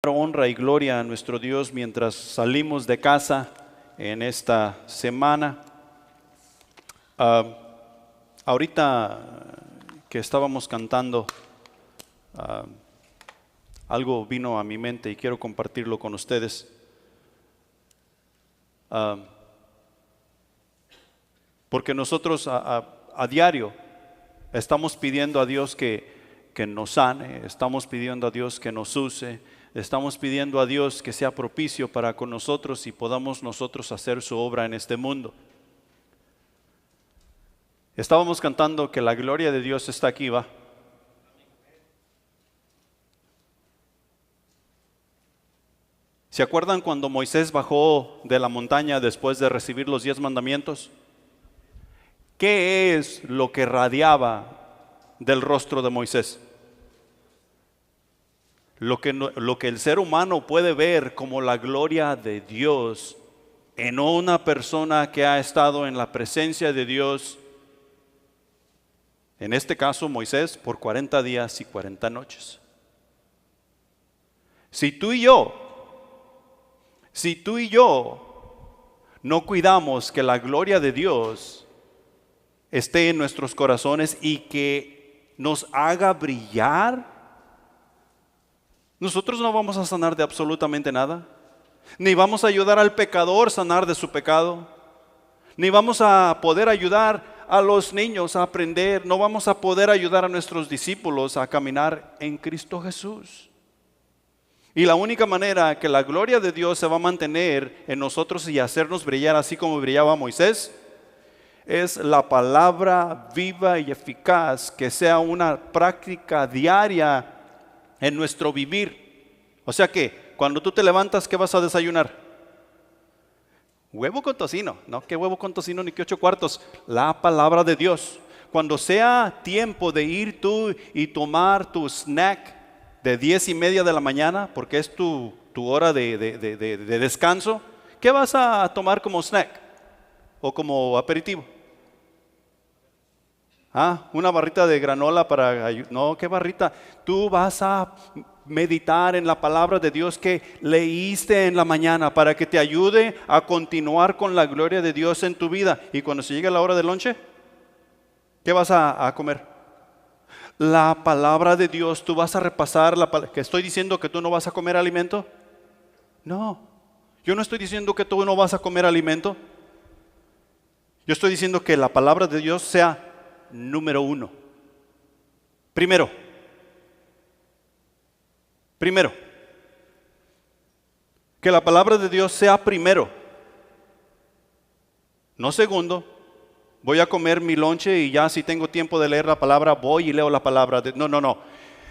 Honra y gloria a nuestro Dios mientras salimos de casa en esta semana. Ahorita que estábamos cantando, algo vino a mi mente y quiero compartirlo con ustedes. Porque nosotros a diario estamos pidiendo a Dios que nos sane, estamos pidiendo a Dios que nos use. Estamos pidiendo a Dios que sea propicio para con nosotros y podamos nosotros hacer su obra en este mundo. Estábamos cantando que la gloria de Dios está aquí, ¿va? ¿Se acuerdan cuando Moisés bajó de la montaña después de recibir los 10 mandamientos? ¿Qué es lo que radiaba del rostro de Moisés? Lo que el ser humano puede ver como la gloria de Dios en una persona que ha estado en la presencia de Dios, en este caso Moisés, por 40 días y 40 noches. Si tú y yo no cuidamos que la gloria de Dios esté en nuestros corazones y que nos haga brillar, nosotros no vamos a sanar de absolutamente nada, ni vamos a ayudar al pecador a sanar de su pecado, ni vamos a poder ayudar a los niños a aprender, no vamos a poder ayudar a nuestros discípulos a caminar en Cristo Jesús. Y la única manera que la gloria de Dios se va a mantener en nosotros y hacernos brillar así como brillaba Moisés, es la palabra viva y eficaz, que sea una práctica diaria en nuestro vivir. O sea que cuando tú te levantas, ¿qué vas a desayunar? Huevo con tocino. No, ¿qué huevo con tocino ni qué 8 cuartos? La palabra de Dios. Cuando sea tiempo de ir tú y tomar tu snack de 10:30 de la mañana, porque es tu hora de descanso, ¿qué vas a tomar como snack o como aperitivo? Una barrita de granola No, ¿qué barrita? Tú vas a meditar en la palabra de Dios que leíste en la mañana para que te ayude a continuar con la gloria de Dios en tu vida. Y cuando se llegue la hora del lonche, ¿qué vas a comer? La palabra de Dios. Tú vas a repasar ¿Que estoy diciendo que tú no vas a comer alimento? No, yo no estoy diciendo que tú no vas a comer alimento. Yo estoy diciendo que la palabra de Dios sea número 1. Primero, que la palabra de Dios sea primero, no segundo. Voy a comer mi lonche y ya si tengo tiempo de leer la palabra, voy y leo la palabra. No.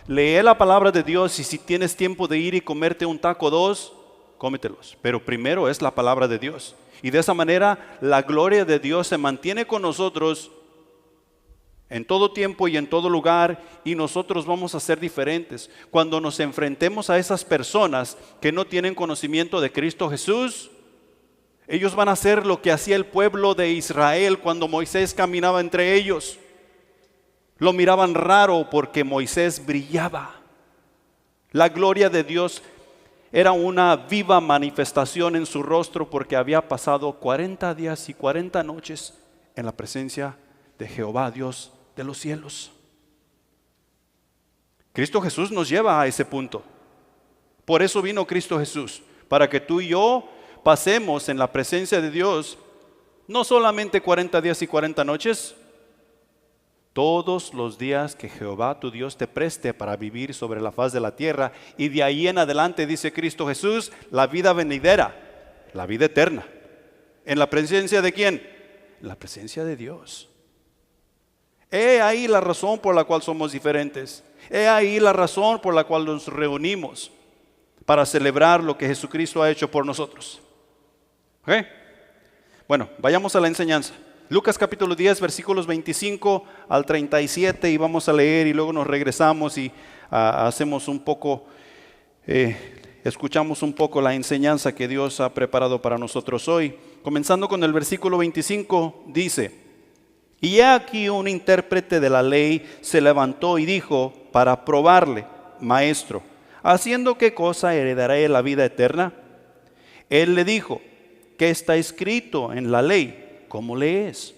Lee la palabra de Dios y si tienes tiempo de ir y comerte un taco o 2, cómetelos. Pero primero es la palabra de Dios. Y de esa manera la gloria de Dios se mantiene con nosotros en todo tiempo y en todo lugar, y nosotros vamos a ser diferentes. Cuando nos enfrentemos a esas personas que no tienen conocimiento de Cristo Jesús, ellos van a hacer lo que hacía el pueblo de Israel cuando Moisés caminaba entre ellos. Lo miraban raro porque Moisés brillaba. La gloria de Dios era una viva manifestación en su rostro porque había pasado 40 días y 40 noches en la presencia de Jehová, Dios de los cielos. Cristo Jesús nos lleva a ese punto. Por eso vino Cristo Jesús, para que tú y yo pasemos en la presencia de Dios no solamente 40 días y 40 noches, todos los días que Jehová tu Dios te preste para vivir sobre la faz de la tierra, y de ahí en adelante, dice Cristo Jesús, la vida venidera, la vida eterna. ¿En la presencia de quién? En la presencia de Dios. He ahí la razón por la cual somos diferentes. He ahí la razón por la cual nos reunimos para celebrar lo que Jesucristo ha hecho por nosotros. ¿Ok? Bueno, vayamos a la enseñanza. Lucas capítulo 10, versículos 25 al 37, y vamos a leer y luego nos regresamos y hacemos un poco, escuchamos un poco la enseñanza que Dios ha preparado para nosotros hoy. Comenzando con el versículo 25, dice: Y he aquí un intérprete de la ley se levantó y dijo para probarle: Maestro, ¿haciendo qué cosa heredaré la vida eterna? Él le dijo, ¿qué está escrito en la ley? ¿Cómo lees?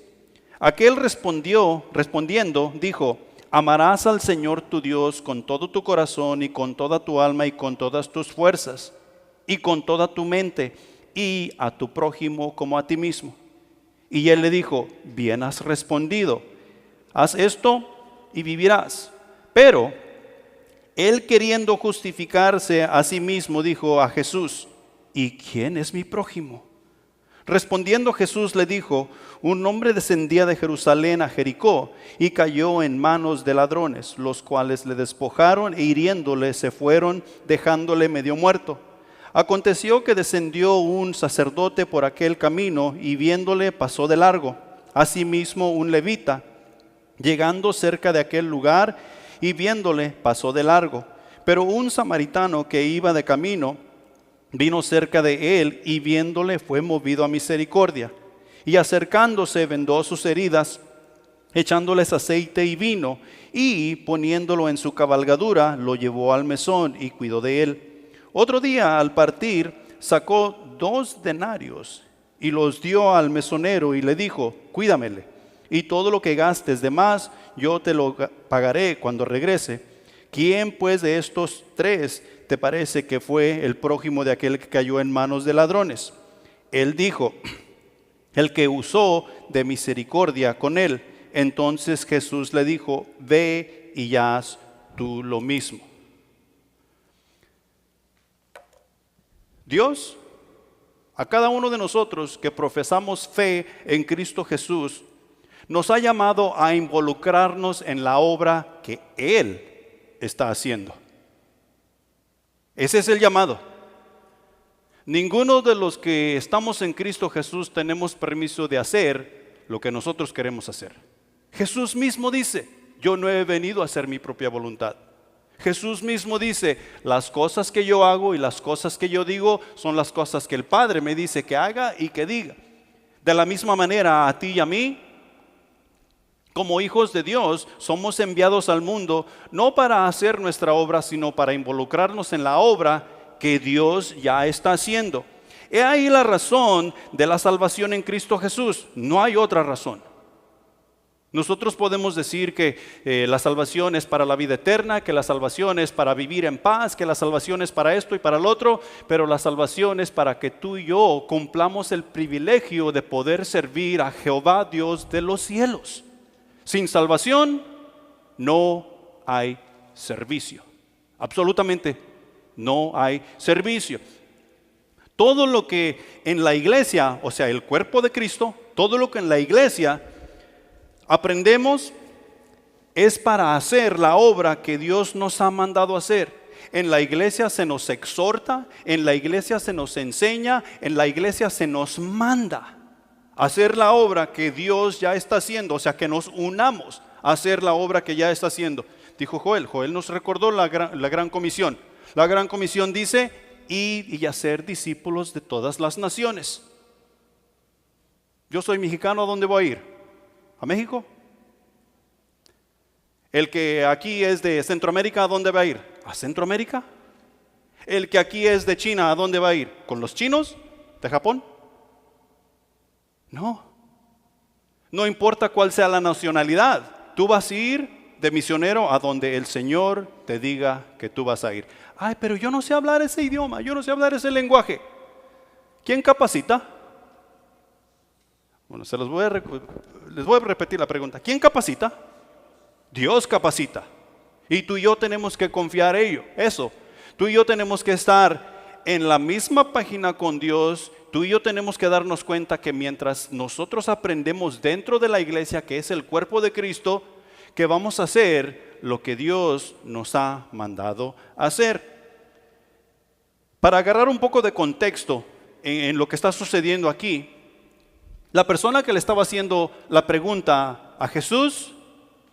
Aquel respondiendo, dijo, amarás al Señor tu Dios con todo tu corazón y con toda tu alma y con todas tus fuerzas y con toda tu mente y a tu prójimo como a ti mismo. Y él le dijo, bien has respondido, haz esto y vivirás. Pero él, queriendo justificarse a sí mismo, dijo a Jesús, ¿y quién es mi prójimo? Respondiendo Jesús le dijo, un hombre descendía de Jerusalén a Jericó y cayó en manos de ladrones, los cuales le despojaron e hiriéndole se fueron, dejándole medio muerto. Aconteció que descendió un sacerdote por aquel camino y viéndole pasó de largo. Asimismo un levita, llegando cerca de aquel lugar y viéndole pasó de largo. Pero un samaritano que iba de camino vino cerca de él y viéndole fue movido a misericordia. Y acercándose vendó sus heridas, echándoles aceite y vino, y poniéndolo en su cabalgadura, lo llevó al mesón y cuidó de él. Otro día al partir sacó 2 denarios y los dio al mesonero y le dijo, cuídamele, y todo lo que gastes de más yo te lo pagaré cuando regrese. ¿Quién pues de estos 3 te parece que fue el prójimo de aquel que cayó en manos de ladrones? Él dijo, el que usó de misericordia con él. Entonces Jesús le dijo, ve y haz tú lo mismo. Dios, a cada uno de nosotros que profesamos fe en Cristo Jesús, nos ha llamado a involucrarnos en la obra que Él está haciendo. Ese es el llamado. Ninguno de los que estamos en Cristo Jesús tenemos permiso de hacer lo que nosotros queremos hacer. Jesús mismo dice, yo no he venido a hacer mi propia voluntad. Jesús mismo dice, las cosas que yo hago y las cosas que yo digo son las cosas que el Padre me dice que haga y que diga. De la misma manera a ti y a mí, como hijos de Dios, somos enviados al mundo no para hacer nuestra obra, sino para involucrarnos en la obra que Dios ya está haciendo. He ahí la razón de la salvación en Cristo Jesús. No hay otra razón. Nosotros podemos decir que la salvación es para la vida eterna, que la salvación es para vivir en paz, que la salvación es para esto y para el otro, pero la salvación es para que tú y yo cumplamos el privilegio de poder servir a Jehová Dios de los cielos. Sin salvación no hay servicio. Absolutamente no hay servicio. Todo lo que en la iglesia, o sea, el cuerpo de Cristo, todo lo que en la iglesia aprendemos es para hacer la obra que Dios nos ha mandado hacer. En la iglesia se nos exhorta, en la iglesia se nos enseña, en la iglesia se nos manda a hacer la obra que Dios ya está haciendo, o sea, que nos unamos a hacer la obra que ya está haciendo. Dijo Joel nos recordó la gran comisión. La gran comisión dice, ir y hacer discípulos de todas las naciones. Yo soy mexicano, ¿a dónde voy a ir? ¿A México? El que aquí es de Centroamérica, ¿a dónde va a ir? ¿A Centroamérica? El que aquí es de China, ¿a dónde va a ir? ¿Con los chinos de Japón? No. No importa cuál sea la nacionalidad, tú vas a ir de misionero a donde el Señor te diga que tú vas a ir. Ay, pero yo no sé hablar ese idioma, yo no sé hablar ese lenguaje. ¿Quién capacita? Bueno, les voy a repetir la pregunta. ¿Quién capacita? Dios capacita. Y tú y yo tenemos que confiar en eso. Tú y yo tenemos que estar en la misma página con Dios. Tú y yo tenemos que darnos cuenta que mientras nosotros aprendemos dentro de la iglesia, que es el cuerpo de Cristo, que vamos a hacer lo que Dios nos ha mandado hacer. Para agarrar un poco de contexto en lo que está sucediendo aquí, la persona que le estaba haciendo la pregunta a Jesús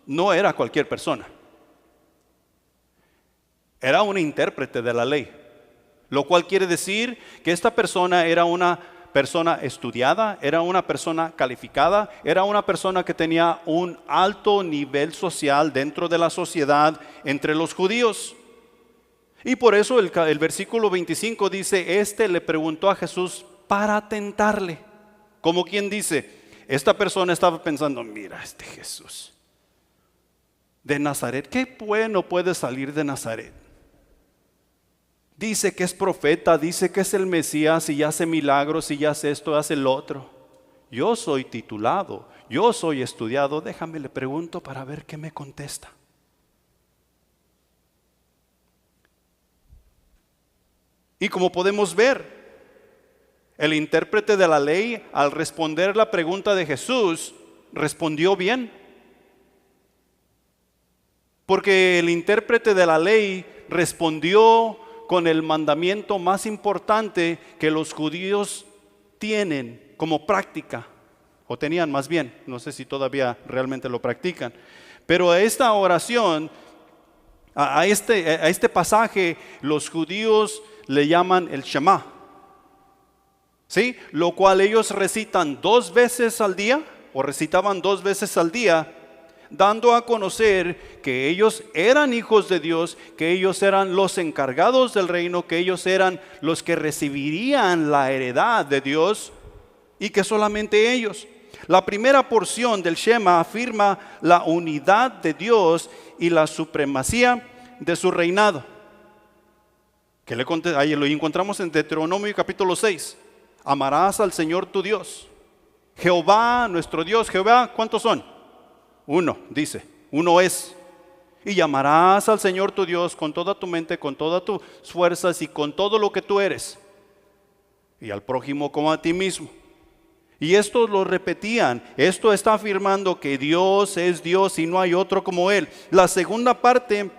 no era cualquier persona. Era un intérprete de la ley, lo cual quiere decir que esta persona era una persona estudiada, era una persona calificada, era una persona que tenía un alto nivel social dentro de la sociedad entre los judíos. Y por eso el versículo 25 dice, este le preguntó a Jesús para tentarle. Como quien dice, esta persona estaba pensando, mira este Jesús de Nazaret, ¿qué bueno puede salir de Nazaret? Dice que es profeta, dice que es el Mesías y hace milagros y hace esto, hace el otro. Yo soy titulado, yo soy estudiado, déjame le pregunto para ver qué me contesta. Y como podemos ver, el intérprete de la ley, al responder la pregunta de Jesús, respondió bien. Porque el intérprete de la ley respondió con el mandamiento más importante que los judíos tienen como práctica, o tenían más bien, no sé si todavía realmente lo practican. Pero a esta oración, a este pasaje, los judíos le llaman el Shema, ¿sí? Lo cual ellos recitan 2 veces al día, o recitaban 2 veces al día, dando a conocer que ellos eran hijos de Dios, que ellos eran los encargados del reino, que ellos eran los que recibirían la heredad de Dios, y que solamente ellos. La primera porción del Shema afirma la unidad de Dios y la supremacía de su reinado. Ahí lo encontramos en Deuteronomio capítulo 6. Amarás al Señor tu Dios. Jehová, nuestro Dios, Jehová, ¿cuántos son? 1, dice, 1 es. Y llamarás al Señor tu Dios con toda tu mente, con todas tus fuerzas y con todo lo que tú eres. Y al prójimo como a ti mismo. Y esto lo repetían. Esto está afirmando que Dios es Dios y no hay otro como Él. La segunda parte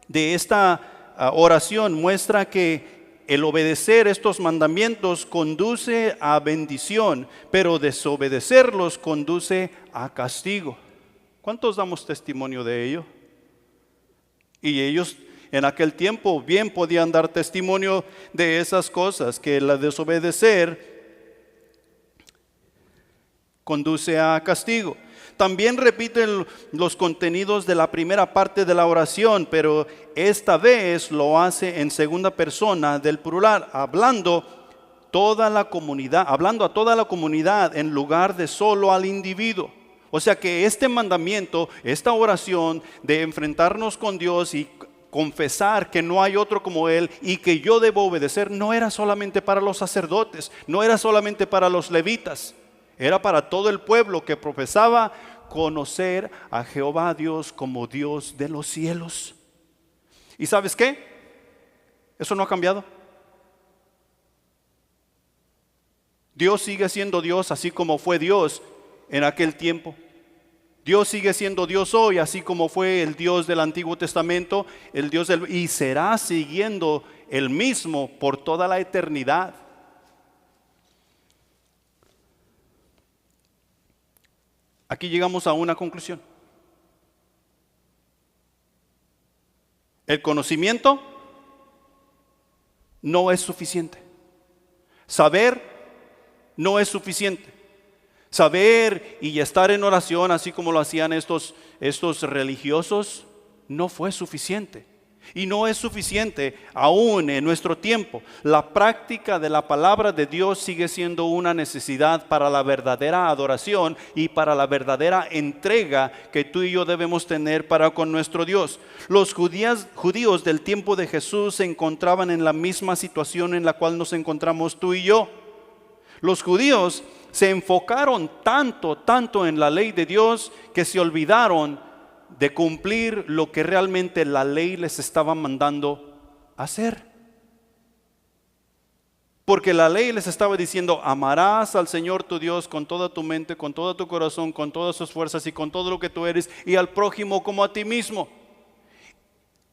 de esta oración muestra que el obedecer estos mandamientos conduce a bendición, pero desobedecerlos conduce a castigo. ¿Cuántos damos testimonio de ello? Y ellos en aquel tiempo bien podían dar testimonio de esas cosas, que la desobedecer conduce a castigo. También repiten los contenidos de la primera parte de la oración, pero esta vez lo hace en segunda persona del plural, hablando a toda la comunidad en lugar de solo al individuo. O sea que este mandamiento, esta oración de enfrentarnos con Dios y confesar que no hay otro como Él y que yo debo obedecer, no era solamente para los sacerdotes, no era solamente para los levitas. Era para todo el pueblo que profesaba conocer a Jehová Dios como Dios de los cielos. ¿Y sabes qué? Eso no ha cambiado. Dios sigue siendo Dios así como fue Dios en aquel tiempo. Dios sigue siendo Dios hoy, así como fue el Dios del Antiguo Testamento, y será siguiendo el mismo por toda la eternidad. Aquí llegamos a una conclusión. El conocimiento no es suficiente. Saber no es suficiente. Saber y estar en oración, así como lo hacían estos religiosos, no fue suficiente. Y no es suficiente aún en nuestro tiempo. La práctica de la palabra de Dios sigue siendo una necesidad para la verdadera adoración y para la verdadera entrega que tú y yo debemos tener para con nuestro Dios. Los judíos del tiempo de Jesús se encontraban en la misma situación en la cual nos encontramos tú y yo. Los judíos se enfocaron tanto en la ley de Dios que se olvidaron de cumplir lo que realmente la ley les estaba mandando hacer. Porque la ley les estaba diciendo, amarás al Señor tu Dios con toda tu mente, con todo tu corazón, con todas tus fuerzas y con todo lo que tú eres, y al prójimo como a ti mismo.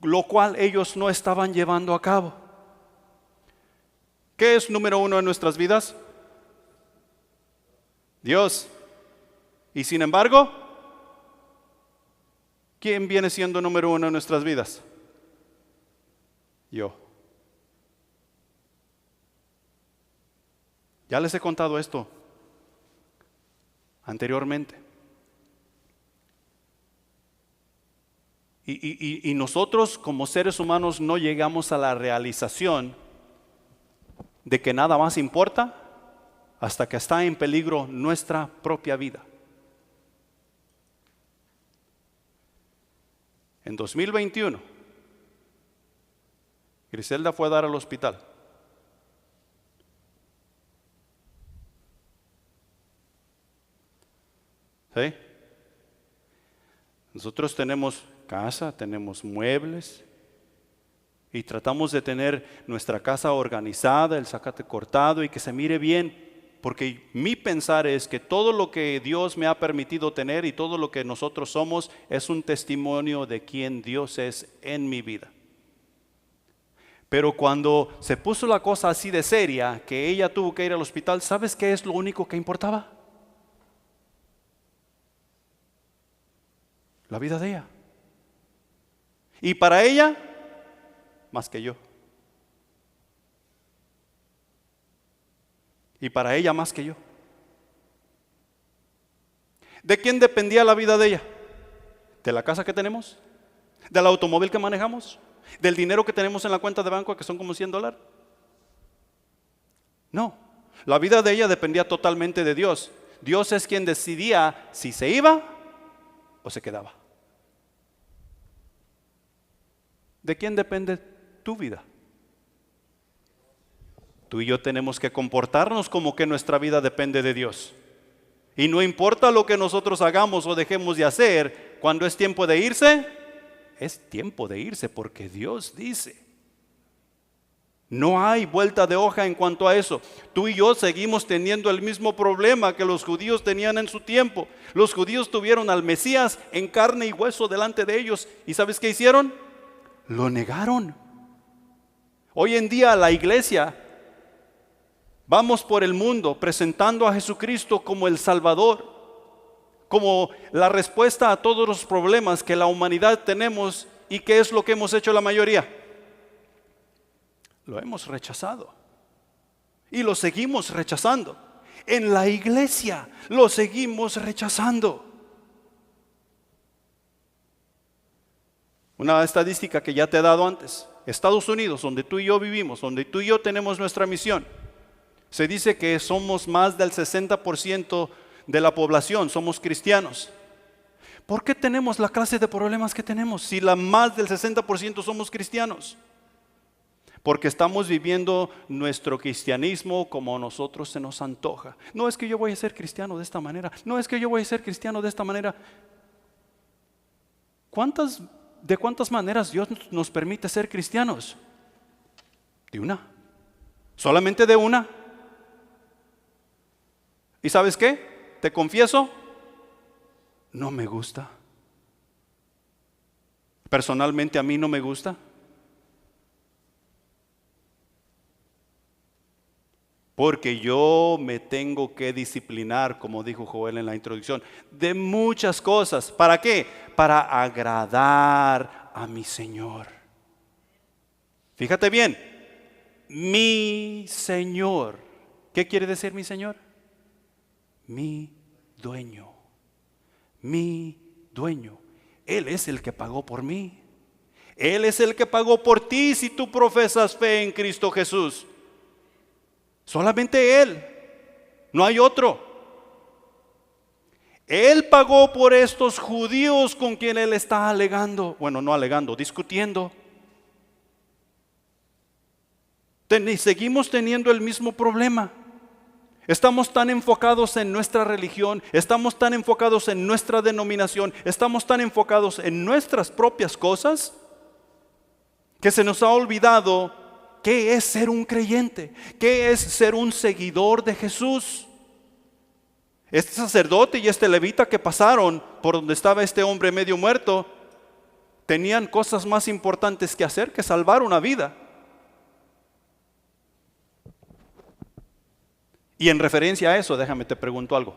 Lo cual ellos no estaban llevando a cabo. ¿Qué es número 1 en nuestras vidas? Dios. Y sin embargo, ¿quién viene siendo número 1 en nuestras vidas? Yo. Ya les he contado esto anteriormente. Y nosotros como seres humanos no llegamos a la realización de que nada más importa hasta que está en peligro nuestra propia vida. En 2021, Griselda fue a dar al hospital. ¿Sí? Nosotros tenemos casa, tenemos muebles y tratamos de tener nuestra casa organizada, el zacate cortado y que se mire bien, porque mi pensar es que todo lo que Dios me ha permitido tener y todo lo que nosotros somos es un testimonio de quién Dios es en mi vida. Pero cuando se puso la cosa así de seria, que ella tuvo que ir al hospital, ¿sabes qué es lo único que importaba? La vida de ella. Y para ella, más que yo. Y para ella más que yo. ¿De quién dependía la vida de ella? ¿De la casa que tenemos? ¿Del automóvil que manejamos? ¿Del dinero que tenemos en la cuenta de banco, que son como $100? No, la vida de ella dependía totalmente de Dios. Dios es quien decidía si se iba o se quedaba. ¿De quién depende tu vida? Tú y yo tenemos que comportarnos como que nuestra vida depende de Dios. Y no importa lo que nosotros hagamos o dejemos de hacer, cuando es tiempo de irse, es tiempo de irse porque Dios dice. No hay vuelta de hoja en cuanto a eso. Tú y yo seguimos teniendo el mismo problema que los judíos tenían en su tiempo. Los judíos tuvieron al Mesías en carne y hueso delante de ellos. ¿Y sabes qué hicieron? Lo negaron. Hoy en día la iglesia vamos por el mundo presentando a Jesucristo como el Salvador, como la respuesta a todos los problemas que la humanidad tenemos. ¿Y qué es lo que hemos hecho la mayoría? Lo hemos rechazado y lo seguimos rechazando. En la iglesia lo seguimos rechazando. Una estadística que ya te he dado antes: Estados Unidos, donde tú y yo vivimos, donde tú y yo tenemos nuestra misión, se dice que somos más del 60% de la población, somos cristianos. ¿Por qué tenemos la clase de problemas que tenemos si más del 60% somos cristianos? Porque estamos viviendo nuestro cristianismo como a nosotros se nos antoja. No es que yo voy a ser cristiano de esta manera, no es que yo voy a ser cristiano de esta manera. ¿De cuántas maneras Dios nos permite ser cristianos? De una. Solamente de una. ¿Y sabes qué? Te confieso, no me gusta. Personalmente a mí no me gusta. Porque yo me tengo que disciplinar, como dijo Joel en la introducción, de muchas cosas. ¿Para qué? Para agradar a mi Señor. Fíjate bien, mi Señor. ¿Qué quiere decir mi Señor? Mi dueño. Mi dueño. Él es el que pagó por mí. Él es el que pagó por ti si tú profesas fe en Cristo Jesús. Solamente Él, no hay otro. Él pagó por estos judíos con quien Él está alegando, bueno, no alegando, discutiendo. Seguimos teniendo el mismo problema. Estamos tan enfocados en nuestra religión, estamos tan enfocados en nuestra denominación, estamos tan enfocados en nuestras propias cosas, que se nos ha olvidado ¿qué es ser un creyente? ¿Qué es ser un seguidor de Jesús? Este sacerdote y este levita que pasaron por donde estaba este hombre medio muerto, tenían cosas más importantes que hacer que salvar una vida. Y en referencia a eso, déjame te pregunto algo.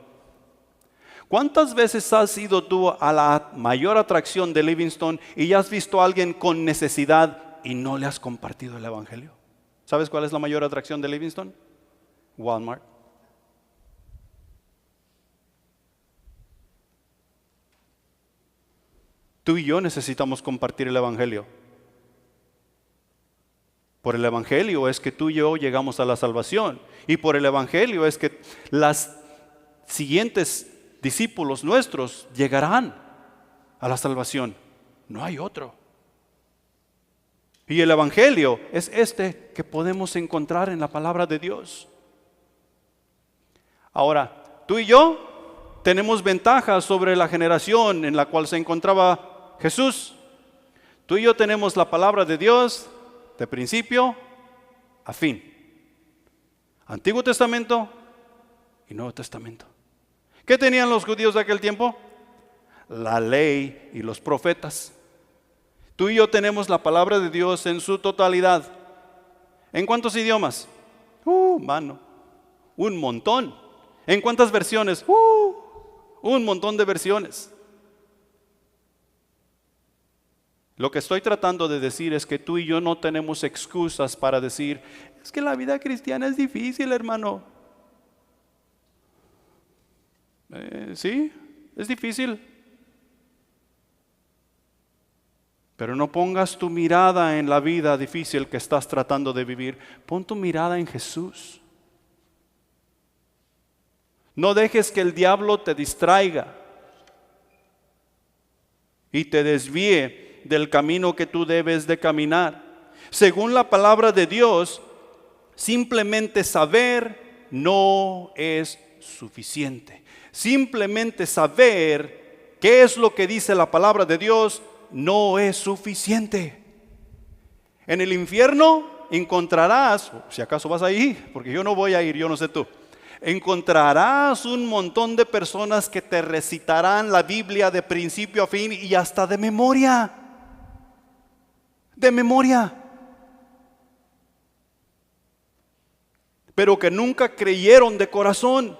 ¿Cuántas veces has ido tú a la mayor atracción de Livingston y ya has visto a alguien con necesidad y no le has compartido el evangelio? ¿Sabes cuál es la mayor atracción de Livingston? Walmart. Tú y yo necesitamos compartir el Evangelio. Por el Evangelio es que tú y yo llegamos a la salvación. Y por el Evangelio es que las siguientes discípulos nuestros llegarán a la salvación. No hay otro. Y el Evangelio es este que podemos encontrar en la palabra de Dios. Ahora, tú y yo tenemos ventajas sobre la generación en la cual se encontraba Jesús. Tú y yo tenemos la palabra de Dios de principio a fin. Antiguo Testamento y Nuevo Testamento. ¿Qué tenían los judíos de aquel tiempo? La ley y los profetas. Tú y yo tenemos la palabra de Dios en su totalidad. ¿En cuántos idiomas? Mano, un montón. ¿En cuántas versiones? Un montón de versiones. Lo que estoy tratando de decir es que tú y yo no tenemos excusas para decir, es que la vida cristiana es difícil, hermano. Sí, es difícil. Pero no pongas tu mirada en la vida difícil que estás tratando de vivir. Pon tu mirada en Jesús. No dejes que el diablo te distraiga y te desvíe del camino que tú debes de caminar. Según la palabra de Dios, simplemente saber no es suficiente. Simplemente saber qué es lo que dice la palabra de Dios no es suficiente. En el infierno encontrarás, si acaso vas ahí, porque yo no voy a ir, yo no sé tú, encontrarás un montón de personas que te recitarán la Biblia de principio a fin y hasta de memoria. De memoria. Pero que nunca creyeron de corazón.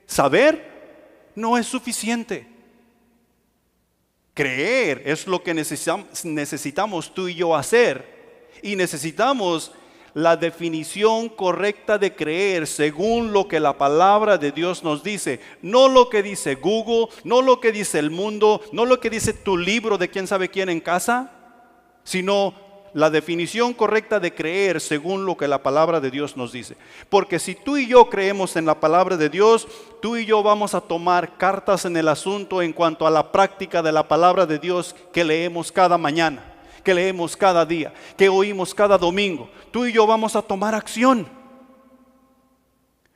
Saber no es suficiente. Creer es lo que necesitamos tú y yo hacer. Y necesitamos la definición correcta de creer según lo que la palabra de Dios nos dice. No lo que dice Google, no lo que dice el mundo, no lo que dice tu libro de quién sabe quién en casa, sino la definición correcta de creer según lo que la palabra de Dios nos dice. Porque si tú y yo creemos en la palabra de Dios, tú y yo vamos a tomar cartas en el asunto en cuanto a la práctica de la palabra de Dios que leemos cada mañana, que leemos cada día, que oímos cada domingo. Tú y yo vamos a tomar acción.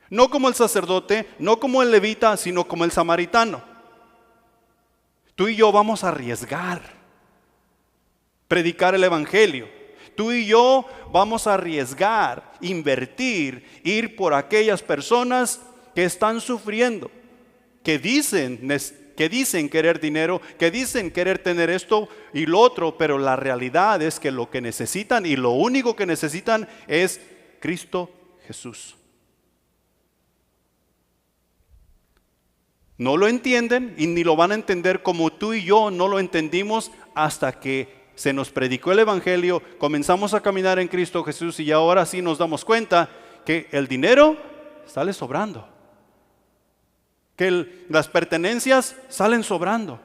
No como el sacerdote, no como el levita, sino como el samaritano. Tú y yo vamos a arriesgar predicar el evangelio. Tú y yo vamos a arriesgar, invertir, ir por aquellas personas que están sufriendo, que dicen querer dinero, que dicen querer tener esto y lo otro, pero la realidad es que lo que necesitan y lo único que necesitan es Cristo Jesús. No lo entienden y ni lo van a entender como tú y yo no lo entendimos hasta que se nos predicó el evangelio, comenzamos a caminar en Cristo Jesús y ahora sí nos damos cuenta que el dinero sale sobrando, que las pertenencias salen sobrando,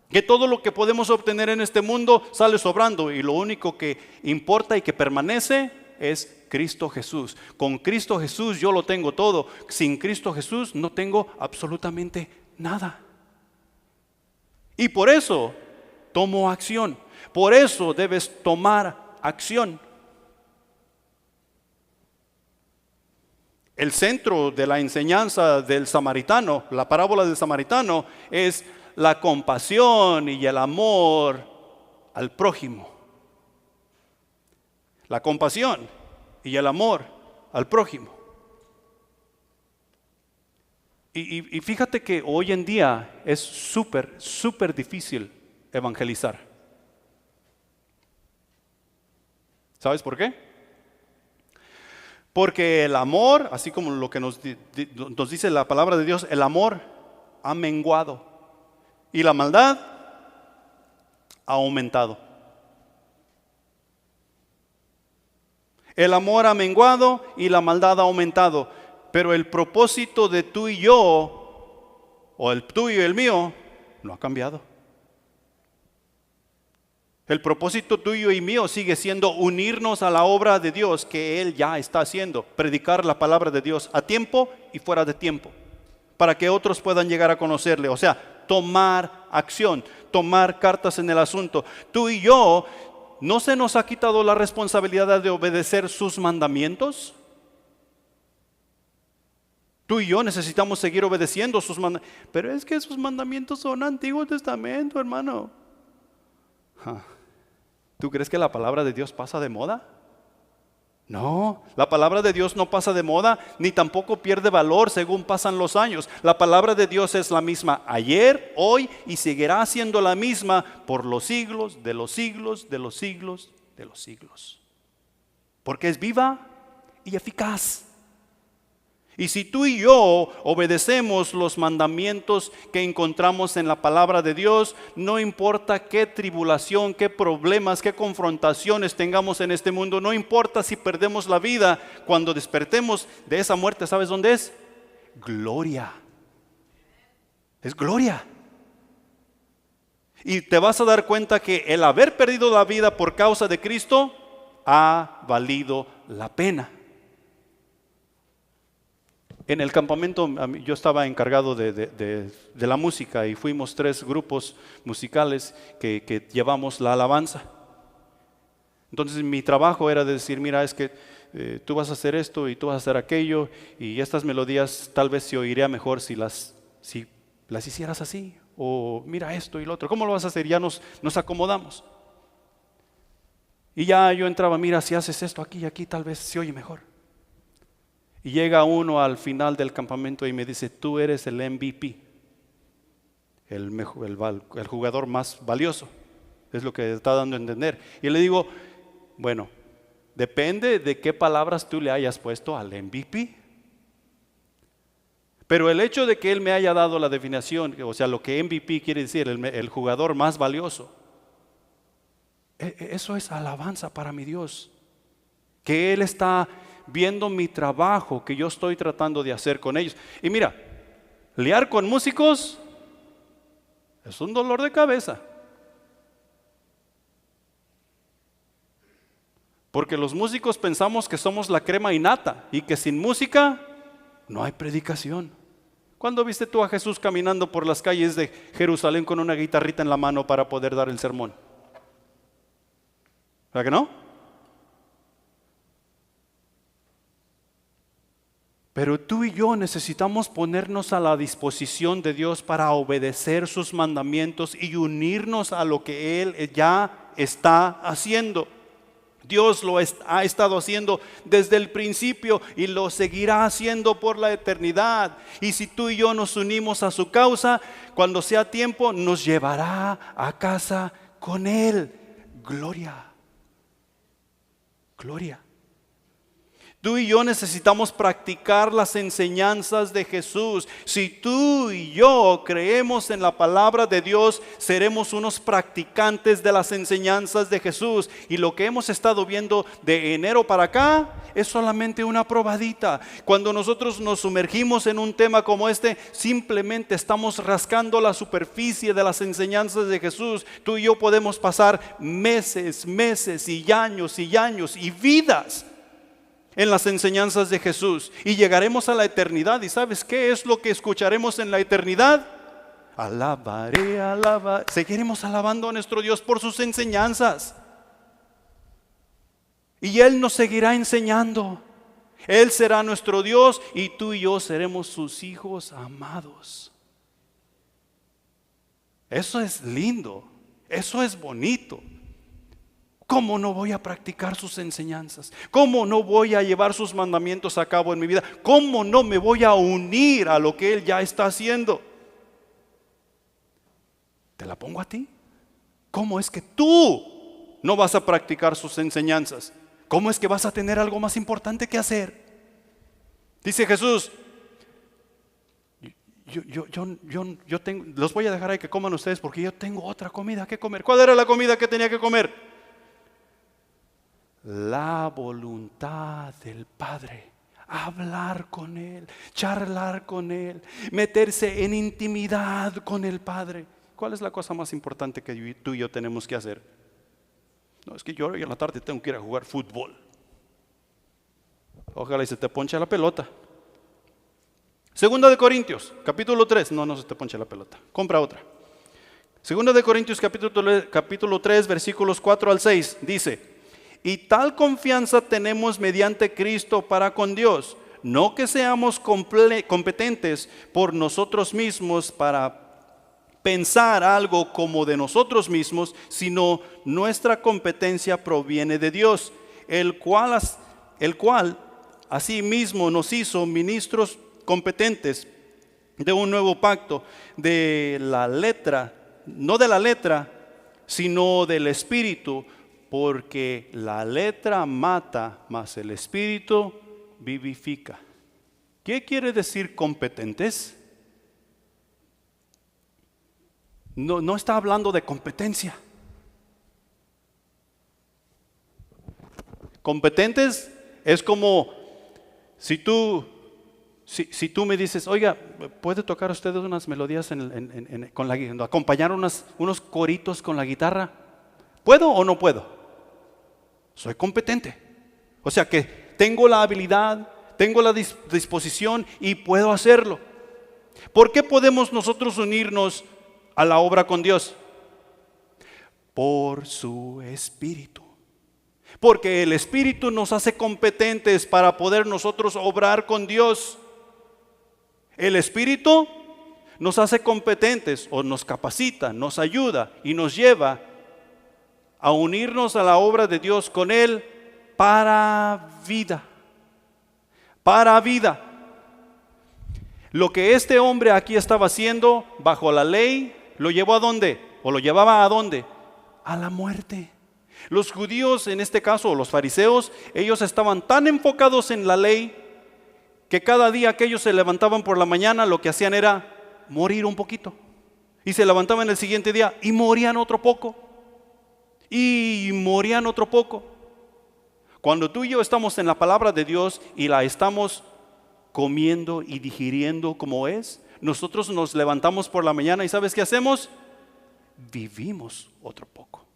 que todo lo que podemos obtener en este mundo sale sobrando y lo único que importa y que permanece es Cristo Jesús. Con Cristo Jesús yo lo tengo todo, sin Cristo Jesús no tengo absolutamente nada. Y por eso tomo acción. Por eso debes tomar acción. El centro de la enseñanza del samaritano, la parábola del samaritano, es la compasión y el amor al prójimo. La compasión y el amor al prójimo. Y fíjate que hoy en día es súper difícil evangelizar. ¿Sabes por qué? Porque el amor, así como lo que nos dice la palabra de Dios, el amor ha menguado y la maldad ha aumentado. El amor ha menguado y la maldad ha aumentado, pero el propósito de tú y yo, o el tuyo y el mío, no ha cambiado. El propósito tuyo y mío sigue siendo unirnos a la obra de Dios que Él ya está haciendo. Predicar la palabra de Dios a tiempo y fuera de tiempo, para que otros puedan llegar a conocerle. O sea, tomar acción, tomar cartas en el asunto. Tú y yo, ¿no se nos ha quitado la responsabilidad de obedecer sus mandamientos? Tú y yo necesitamos seguir obedeciendo sus mandamientos. Pero es que sus mandamientos son Antiguo Testamento, hermano. ¿Tú crees que la palabra de Dios pasa de moda? No, la palabra de Dios no pasa de moda, ni tampoco pierde valor según pasan los años. La palabra de Dios es la misma ayer, hoy y seguirá siendo la misma por los siglos, de los siglos, de los siglos, de los siglos. Porque es viva y eficaz. Y si tú y yo obedecemos los mandamientos que encontramos en la palabra de Dios, no importa qué tribulación, qué problemas, qué confrontaciones tengamos en este mundo, no importa si perdemos la vida, cuando despertemos de esa muerte, ¿sabes dónde es? Gloria. Es gloria. Y te vas a dar cuenta que el haber perdido la vida por causa de Cristo ha valido la pena. En el campamento yo estaba encargado de la música y fuimos 3 grupos musicales que llevamos la alabanza. Entonces mi trabajo era de decir, mira, es que tú vas a hacer esto y tú vas a hacer aquello, y estas melodías tal vez se oiría mejor si las hicieras así, o mira esto y lo otro. ¿Cómo lo vas a hacer? Ya nos acomodamos. Y ya yo entraba, mira, si haces esto aquí y aquí tal vez se oye mejor. Y llega uno al final del campamento y me dice, tú eres el MVP, el jugador más valioso. Es lo que está dando a entender. Y le digo, bueno, depende de qué palabras tú le hayas puesto al MVP. Pero el hecho de que él me haya dado la definición, o sea, lo que MVP quiere decir, el jugador más valioso, eso es alabanza para mi Dios. Que Él está viendo mi trabajo que yo estoy tratando de hacer con ellos. Y mira, liar con músicos es un dolor de cabeza. Porque los músicos pensamos que somos la crema innata y que sin música no hay predicación. ¿Cuándo viste tú a Jesús caminando por las calles de Jerusalén con una guitarrita en la mano para poder dar el sermón? ¿Verdad que no? Pero tú y yo necesitamos ponernos a la disposición de Dios para obedecer sus mandamientos y unirnos a lo que Él ya está haciendo. Dios lo ha estado haciendo desde el principio y lo seguirá haciendo por la eternidad. Y si tú y yo nos unimos a su causa, cuando sea tiempo nos llevará a casa con Él. Gloria. Gloria. Tú y yo necesitamos practicar las enseñanzas de Jesús. Si tú y yo creemos en la palabra de Dios, seremos unos practicantes de las enseñanzas de Jesús. Y lo que hemos estado viendo de enero para acá es solamente una probadita. Cuando nosotros nos sumergimos en un tema como este, simplemente estamos rascando la superficie de las enseñanzas de Jesús. Tú y yo podemos pasar meses y años y vidas en las enseñanzas de Jesús, y llegaremos a la eternidad. ¿Y sabes qué es lo que escucharemos en la eternidad? Alabaré, alabaré. Seguiremos alabando a nuestro Dios por sus enseñanzas, y Él nos seguirá enseñando. Él será nuestro Dios y tú y yo seremos sus hijos amados. Eso es lindo, eso es bonito. ¿Cómo no voy a practicar sus enseñanzas? ¿Cómo no voy a llevar sus mandamientos a cabo en mi vida? ¿Cómo no me voy a unir a lo que Él ya está haciendo? ¿Te la pongo a ti? ¿Cómo es que tú no vas a practicar sus enseñanzas? ¿Cómo es que vas a tener algo más importante que hacer? Dice Jesús, yo tengo, los voy a dejar ahí que coman ustedes porque yo tengo otra comida que comer. ¿Cuál era la comida que tenía que comer? La voluntad del Padre. Hablar con Él, charlar con Él, meterse en intimidad con el Padre. ¿Cuál es la cosa más importante que tú y yo tenemos que hacer? No, es que yo hoy en la tarde tengo que ir a jugar fútbol. Ojalá y se te ponche la pelota. Segunda de Corintios, capítulo 3. No se te ponche la pelota. Compra otra. Segunda de Corintios, capítulo 3, versículos 4 al 6. Dice: y tal confianza tenemos mediante Cristo para con Dios. No que seamos competentes por nosotros mismos para pensar algo como de nosotros mismos, sino nuestra competencia proviene de Dios, el cual asimismo nos hizo ministros competentes de un nuevo pacto, de la letra, no de la letra, sino del Espíritu, porque la letra mata, mas el Espíritu vivifica. ¿Qué quiere decir competentes? No está hablando de competencia. Competentes es como si tú me dices: oiga, ¿puede tocar usted unas melodías acompañar unos coritos con la guitarra? ¿Puedo o no puedo? Soy competente. O sea que tengo la habilidad, tengo la disposición y puedo hacerlo. ¿Por qué podemos nosotros unirnos a la obra con Dios? Por su Espíritu. Porque el Espíritu nos hace competentes para poder nosotros obrar con Dios. El Espíritu nos hace competentes, o nos capacita, nos ayuda y nos lleva a unirnos a la obra de Dios con Él para vida. Para vida. Lo que este hombre aquí estaba haciendo bajo la ley, ¿lo llevó a dónde? ¿O lo llevaba a dónde? A la muerte. Los judíos, en este caso, los fariseos, ellos estaban tan enfocados en la ley que cada día que ellos se levantaban por la mañana, lo que hacían era morir un poquito. Y se levantaban el siguiente día y morían otro poco. Y morían otro poco. Cuando tú y yo estamos en la palabra de Dios y la estamos comiendo y digiriendo como es, nosotros nos levantamos por la mañana y ¿sabes qué hacemos? Vivimos otro poco.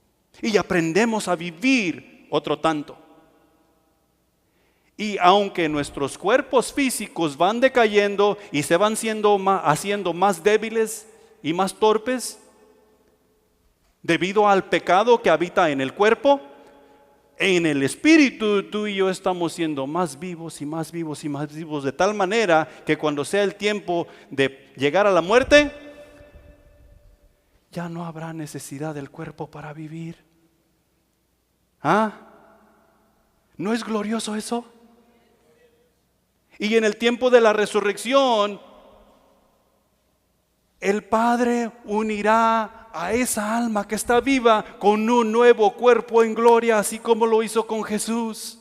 Y aprendemos a vivir otro tanto. Y aunque nuestros cuerpos físicos van decayendo y se van haciendo más débiles y más torpes, debido al pecado que habita en el cuerpo, en el espíritu tú y yo estamos siendo más vivos y más vivos y más vivos, de tal manera que cuando sea el tiempo de llegar a la muerte, ya no habrá necesidad del cuerpo para vivir. ¿No es glorioso eso? Y en el tiempo de la resurrección, el Padre unirá a esa alma que está viva con un nuevo cuerpo en gloria, así como lo hizo con Jesús.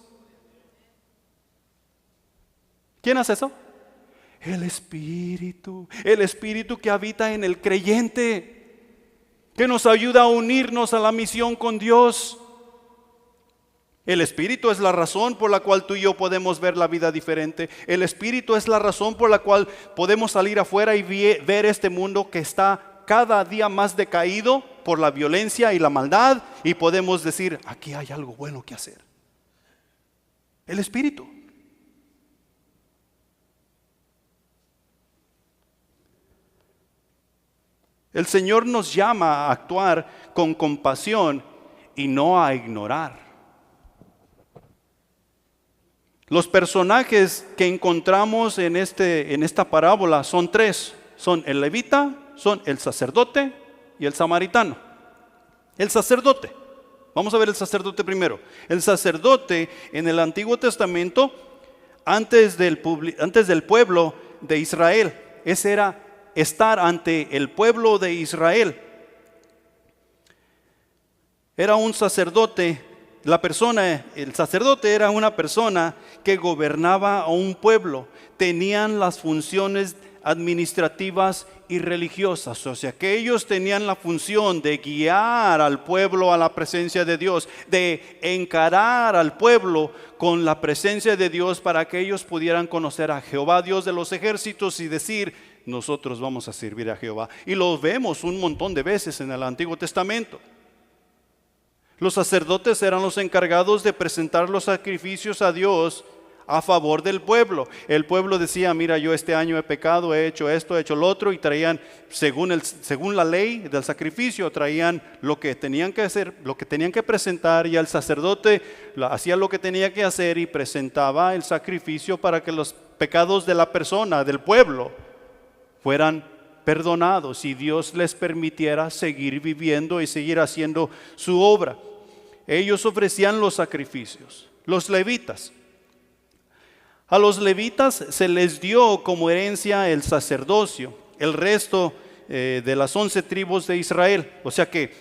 ¿Quién hace eso? El Espíritu que habita en el creyente, que nos ayuda a unirnos a la misión con Dios. El Espíritu es la razón por la cual tú y yo podemos ver la vida diferente. El Espíritu es la razón por la cual podemos salir afuera y ver este mundo que está cada día más decaído por la violencia y la maldad, y podemos decir: aquí hay algo bueno que hacer. El Espíritu. El Señor nos llama a actuar con compasión y no a ignorar. Los personajes que encontramos en esta parábola son tres. Son el levita, son el sacerdote y el samaritano. El sacerdote. Vamos a ver el sacerdote primero. El sacerdote en el Antiguo Testamento, antes del pueblo de Israel. Ese era estar ante el pueblo de Israel. Era un sacerdote. El sacerdote era una persona que gobernaba a un pueblo. Tenían las funciones administrativas y religiosas, o sea que ellos tenían la función de guiar al pueblo a la presencia de Dios, de encarar al pueblo con la presencia de Dios para que ellos pudieran conocer a Jehová, Dios de los ejércitos, y decir: nosotros vamos a servir a Jehová. Y lo vemos un montón de veces en el Antiguo Testamento. Los sacerdotes eran los encargados de presentar los sacrificios a Dios a favor del pueblo. El pueblo decía, mira, yo este año he pecado, he hecho esto, he hecho lo otro, y traían, según la ley del sacrificio, traían lo que tenían que hacer, lo que tenían que presentar, y el sacerdote hacía lo que tenía que hacer y presentaba el sacrificio para que los pecados de la persona, del pueblo, fueran perdonados y Dios les permitiera seguir viviendo y seguir haciendo su obra. Ellos ofrecían los sacrificios. Los levitas. A los levitas se les dio como herencia el sacerdocio, el resto de las 11 tribus de Israel. O sea que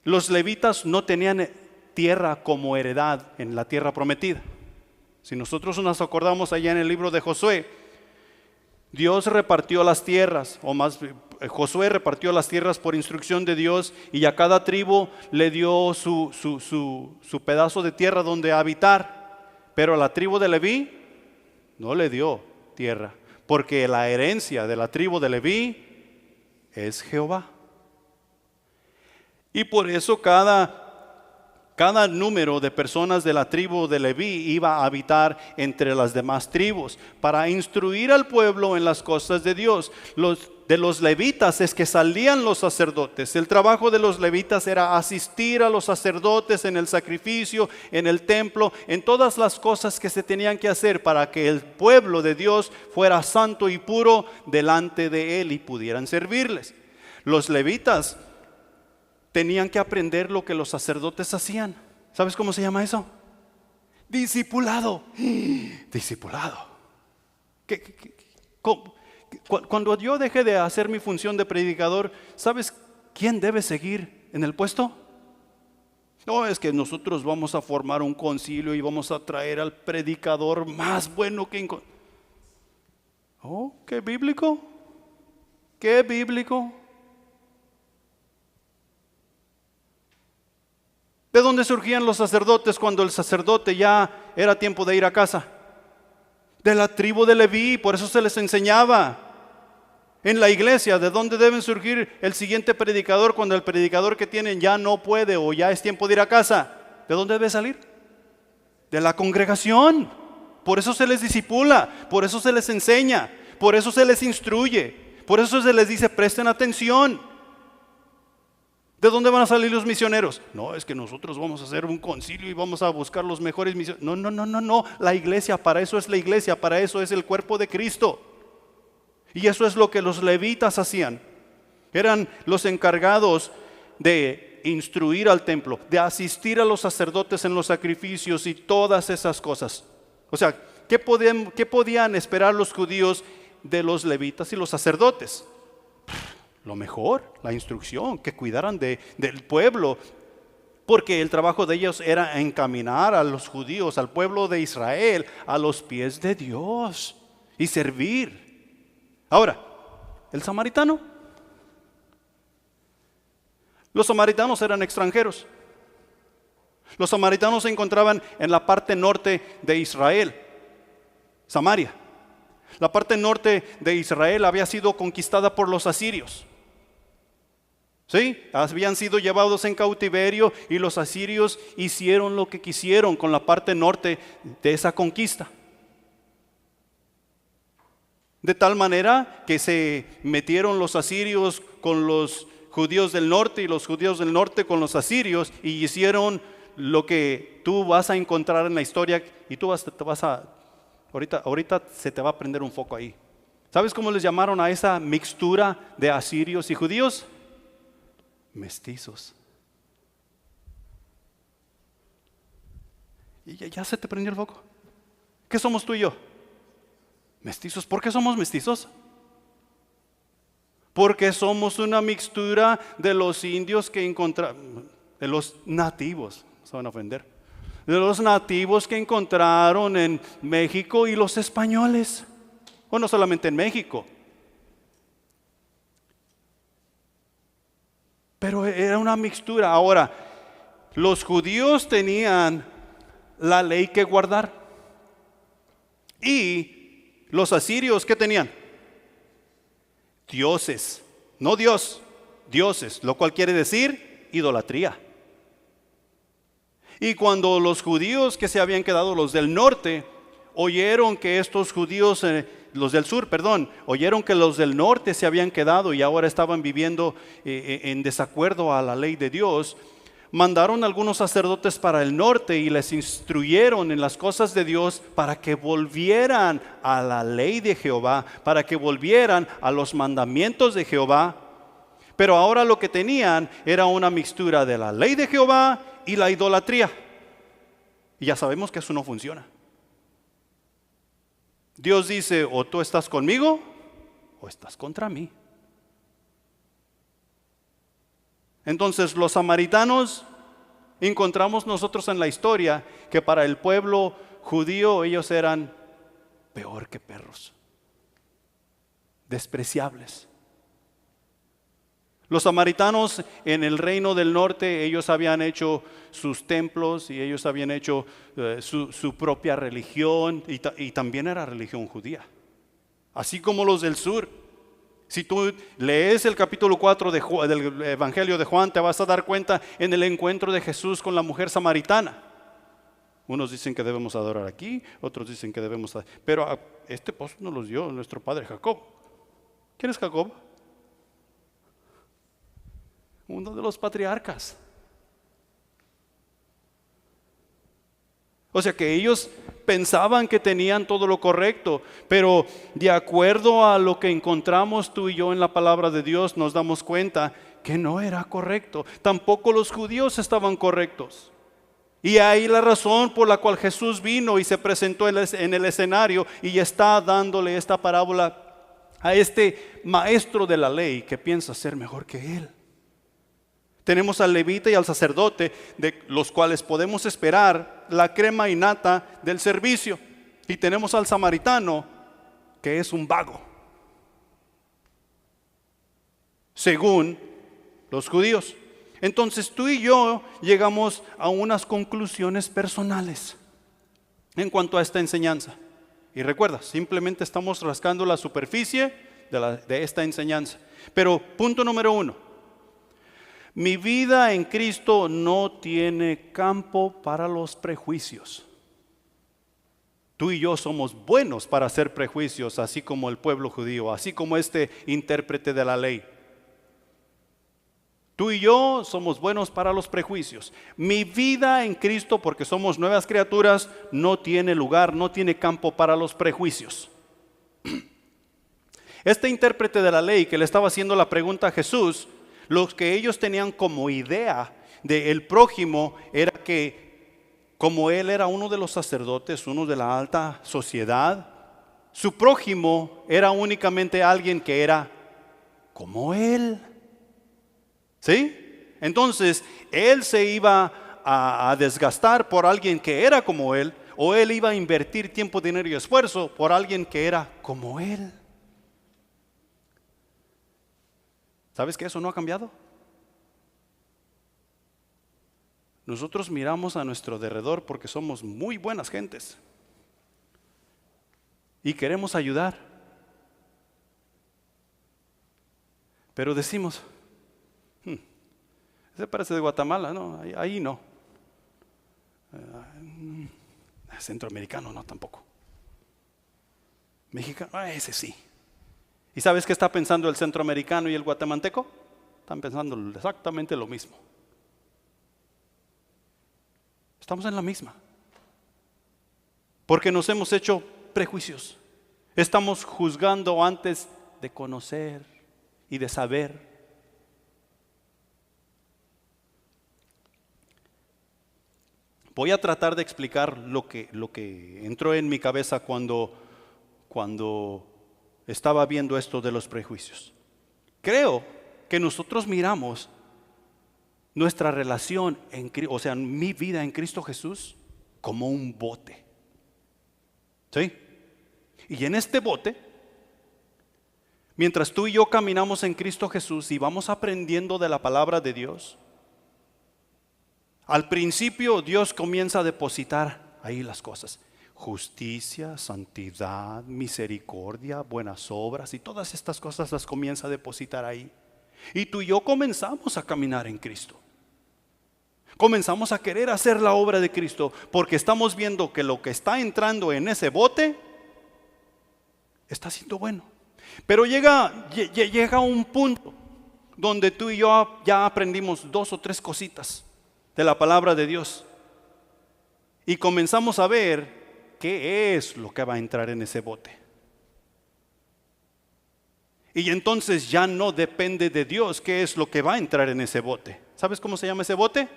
los levitas no tenían tierra como heredad en la tierra prometida. Si nosotros nos acordamos allá en el libro de Josué, Dios repartió las tierras, Josué repartió las tierras por instrucción de Dios, y a cada tribu le dio su pedazo de tierra donde habitar. Pero a la tribu de Leví no le dio tierra, porque la herencia de la tribu de Leví es Jehová. Y por eso cada número de personas de la tribu de Leví iba a habitar entre las demás tribus para instruir al pueblo en las cosas de Dios. De los levitas es que salían los sacerdotes. El trabajo de los levitas era asistir a los sacerdotes en el sacrificio, en el templo, en todas las cosas que se tenían que hacer para que el pueblo de Dios fuera santo y puro delante de él y pudieran servirles. Los levitas tenían que aprender lo que los sacerdotes hacían. ¿Sabes cómo se llama eso? Discipulado. Discipulado. Cuando yo deje de hacer mi función de predicador, ¿sabes quién debe seguir en el puesto? No es que nosotros vamos a formar un concilio y vamos a traer al predicador más bueno que... Oh, qué bíblico. Qué bíblico. ¿De dónde surgían los sacerdotes cuando el sacerdote ya era tiempo de ir a casa? De la tribu de Leví, por eso se les enseñaba en la iglesia de dónde deben surgir el siguiente predicador cuando el predicador que tienen ya no puede o ya es tiempo de ir a casa. ¿De dónde debe salir? De la congregación. Por eso se les discipula, por eso se les enseña, por eso se les instruye, por eso se les dice presten atención. ¿De dónde van a salir los misioneros? No, es que nosotros vamos a hacer un concilio y vamos a buscar los mejores misioneros. No, la iglesia, para eso es la iglesia, para eso es el cuerpo de Cristo. Y eso es lo que los levitas hacían. Eran los encargados de instruir al templo, de asistir a los sacerdotes en los sacrificios y todas esas cosas. O sea, ¿qué podían esperar los judíos de los levitas y los sacerdotes? Lo mejor, la instrucción, que cuidaran del pueblo, porque el trabajo de ellos era encaminar a los judíos, al pueblo de Israel, a los pies de Dios y servir. Ahora, el samaritano. Los samaritanos eran extranjeros. Los samaritanos se encontraban en la parte norte de Israel, Samaria. La parte norte de Israel había sido conquistada por los asirios. ¿Sí? Habían sido llevados en cautiverio y los asirios hicieron lo que quisieron con la parte norte de esa conquista. De tal manera que se metieron los asirios con los judíos del norte y los judíos del norte con los asirios y hicieron lo que tú vas a encontrar en la historia y tú ahorita se te va a prender un foco ahí. ¿Sabes cómo les llamaron a esa mixtura de asirios y judíos? Mestizos. Y ya se te prendió el foco. ¿Qué somos tú y yo? Mestizos. ¿Por qué somos mestizos? Porque somos una mixtura de los indios que encontraron, de los nativos, se van a ofender, de los nativos que encontraron en México y los españoles. O no solamente en México. Pero era una mixtura. Ahora, los judíos tenían la ley que guardar. Y los asirios, ¿qué tenían? Dioses. No Dios, dioses. Lo cual quiere decir idolatría. Y cuando los judíos que se habían quedado, los del norte, oyeron que estos judíos, los del sur, perdón, oyeron que los del norte se habían quedado y ahora estaban viviendo en desacuerdo a la ley de Dios, mandaron algunos sacerdotes para el norte y les instruyeron en las cosas de Dios para que volvieran a la ley de Jehová, para que volvieran a los mandamientos de Jehová. Pero ahora lo que tenían era una mixtura de la ley de Jehová y la idolatría. Y ya sabemos que eso no funciona. Dios dice, o tú estás conmigo o estás contra mí. Entonces los samaritanos, encontramos nosotros en la historia que para el pueblo judío ellos eran peor que perros, despreciables. Los samaritanos en el reino del norte, ellos habían hecho sus templos y ellos habían hecho su propia religión y también era religión judía, así como los del sur. Si tú lees el capítulo 4 del Evangelio de Juan, te vas a dar cuenta en el encuentro de Jesús con la mujer samaritana. Unos dicen que debemos adorar aquí, otros dicen que debemos adorar. Pero este pozo nos los dio nuestro padre Jacob. ¿Quién es Jacob? Uno de los patriarcas. O sea que ellos pensaban que tenían todo lo correcto, pero de acuerdo a lo que encontramos tú y yo en la palabra de Dios, nos damos cuenta que no era correcto. Tampoco los judíos estaban correctos. Y ahí la razón por la cual Jesús vino y se presentó en el escenario y está dándole esta parábola a este maestro de la ley que piensa ser mejor que él. Tenemos al levita y al sacerdote, de los cuales podemos esperar la crema y nata del servicio. Y tenemos al samaritano, que es un vago, según los judíos. Entonces tú y yo llegamos a unas conclusiones personales en cuanto a esta enseñanza. Y recuerda, simplemente estamos rascando la superficie de esta enseñanza. Pero punto número 1. Mi vida en Cristo no tiene campo para los prejuicios. Tú y yo somos buenos para hacer prejuicios, así como el pueblo judío, así como este intérprete de la ley. Tú y yo somos buenos para los prejuicios. Mi vida en Cristo, porque somos nuevas criaturas, no tiene lugar, no tiene campo para los prejuicios. Este intérprete de la ley que le estaba haciendo la pregunta a Jesús, lo que ellos tenían como idea del prójimo era que como él era uno de los sacerdotes, uno de la alta sociedad, su prójimo era únicamente alguien que era como él. ¿Sí? Entonces, él se iba a desgastar por alguien que era como él, o él iba a invertir tiempo, dinero y esfuerzo por alguien que era como él. ¿Sabes que eso no ha cambiado? Nosotros miramos a nuestro alrededor porque somos muy buenas gentes y queremos ayudar. Pero decimos, ese parece de Guatemala, no, ahí no. Centroamericano no tampoco. Mexicano, ese sí. ¿Y sabes qué está pensando el centroamericano y el guatemalteco? Están pensando exactamente lo mismo. Estamos en la misma. Porque nos hemos hecho prejuicios. Estamos juzgando antes de conocer y de saber. Voy a tratar de explicar lo que entró en mi cabeza cuando estaba viendo esto de los prejuicios. Creo que nosotros miramos nuestra relación, o sea, mi vida en Cristo Jesús, como un bote. ¿Sí? Y en este bote, mientras tú y yo caminamos en Cristo Jesús y vamos aprendiendo de la palabra de Dios, al principio Dios comienza a depositar ahí las cosas. Justicia, santidad, misericordia, buenas obras y todas estas cosas las comienza a depositar ahí. Y tú y yo comenzamos a caminar en Cristo. Comenzamos a querer hacer la obra de Cristo porque estamos viendo que lo que está entrando en ese bote está siendo bueno. Pero llega un punto donde tú y yo ya aprendimos 2 o 3 cositas de la palabra de Dios y comenzamos a ver qué es lo que va a entrar en ese bote. Y entonces ya no depende de Dios qué es lo que va a entrar en ese bote. ¿Sabes cómo se llama ese bote?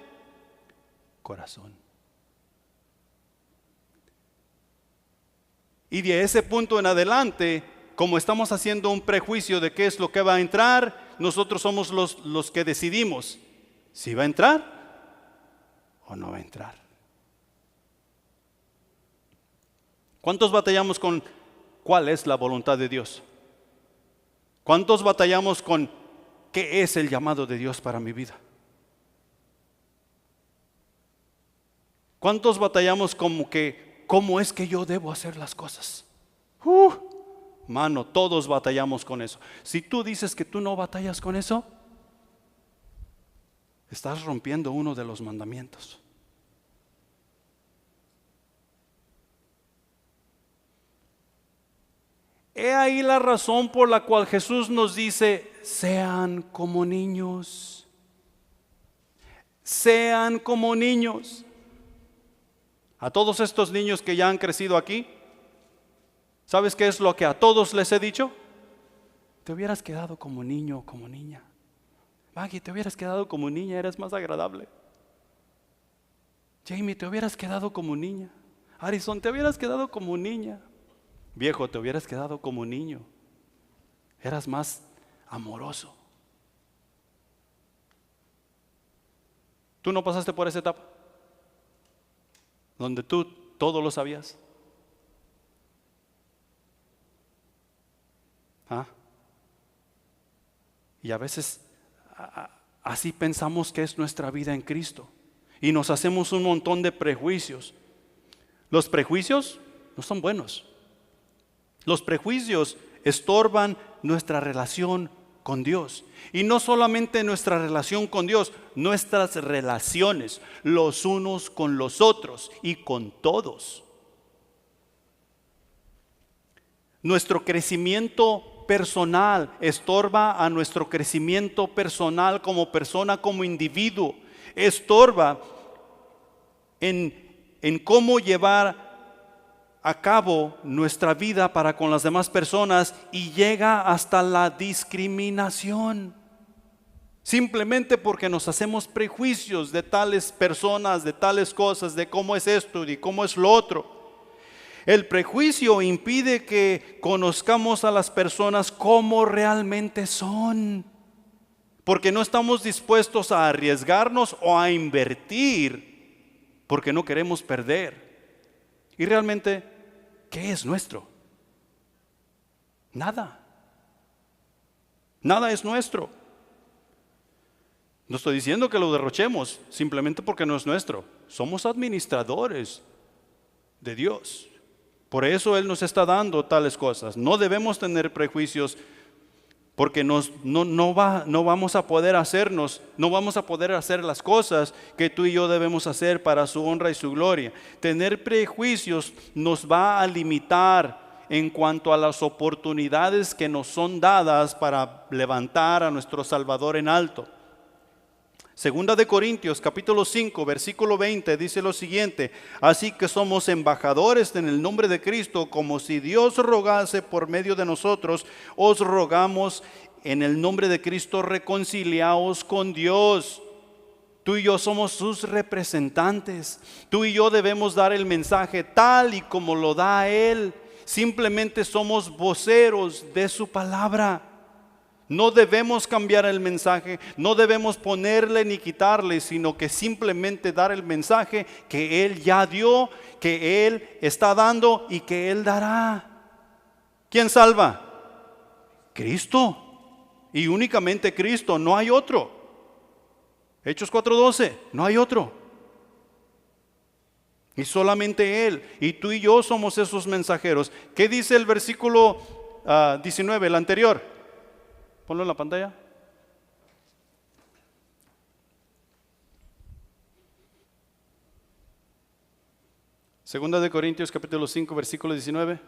Corazón. Y de ese punto en adelante, como estamos haciendo un prejuicio de qué es lo que va a entrar, nosotros somos los que decidimos si va a entrar o no va a entrar. ¿Cuántos batallamos con cuál es la voluntad de Dios? ¿Cuántos batallamos con qué es el llamado de Dios para mi vida? ¿Cuántos batallamos como que cómo es que yo debo hacer las cosas? Mano, todos batallamos con eso. Si tú dices que tú no batallas con eso, estás rompiendo uno de los mandamientos. He ahí la razón por la cual Jesús nos dice: sean como niños. Sean como niños. A todos estos niños que ya han crecido aquí, ¿sabes qué es lo que a todos les he dicho? Te hubieras quedado como niño o como niña. Maggie, te hubieras quedado como niña, eres más agradable. Jamie, te hubieras quedado como niña. Harrison, te hubieras quedado como niña. Viejo, te hubieras quedado como niño. Eras más amoroso. ¿Tú no pasaste por esa etapa? Donde tú todo lo sabías. Y a veces así pensamos que es nuestra vida en Cristo. Y nos hacemos un montón de prejuicios. Los prejuicios no son buenos. Los prejuicios estorban nuestra relación con Dios. Y no solamente nuestra relación con Dios, nuestras relaciones los unos con los otros y con todos. Nuestro crecimiento personal estorba a nuestro crecimiento personal como persona, como individuo. Estorba en cómo llevar a cabo nuestra vida para con las demás personas y llega hasta la discriminación. Simplemente porque nos hacemos prejuicios de tales personas, de tales cosas, de cómo es esto y cómo es lo otro. El prejuicio impide que conozcamos a las personas como realmente son, porque no estamos dispuestos a arriesgarnos o a invertir, porque no queremos perder. Y realmente, ¿qué es nuestro? Nada. Nada es nuestro. No estoy diciendo que lo derrochemos simplemente porque no es nuestro. Somos administradores de Dios. Por eso Él nos está dando tales cosas. No debemos tener prejuicios porque no vamos a poder hacer las cosas que tú y yo debemos hacer para su honra y su gloria. Tener prejuicios nos va a limitar en cuanto a las oportunidades que nos son dadas para levantar a nuestro Salvador en alto. Segunda de Corintios capítulo 5 versículo 20 dice lo siguiente: así que somos embajadores en el nombre de Cristo, como si Dios rogase por medio de nosotros. Os rogamos en el nombre de Cristo, reconciliaos con Dios. Tú y yo somos sus representantes. Tú y yo debemos dar el mensaje tal y como lo da Él. Simplemente somos voceros de su palabra. No debemos cambiar el mensaje, no debemos ponerle ni quitarle, sino que simplemente dar el mensaje que Él ya dio, que Él está dando y que Él dará. ¿Quién salva? Cristo. Y únicamente Cristo, no hay otro. Hechos 4:12, no hay otro. Y solamente Él. Y tú y yo somos esos mensajeros. ¿Qué dice el versículo 19, el anterior? Ponlo en la pantalla. Segunda de Corintios capítulo 5 versículo 19.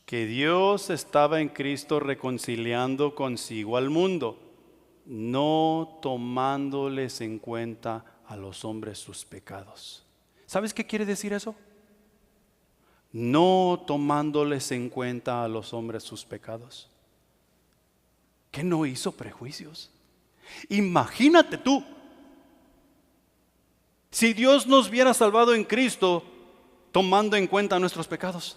Que Dios estaba en Cristo reconciliando consigo al mundo, no tomándoles en cuenta a los hombres sus pecados. ¿Sabes qué quiere decir eso? No tomándoles en cuenta a los hombres sus pecados. ¿Qué no hizo prejuicios? Imagínate tú, si Dios nos hubiera salvado en Cristo tomando en cuenta nuestros pecados.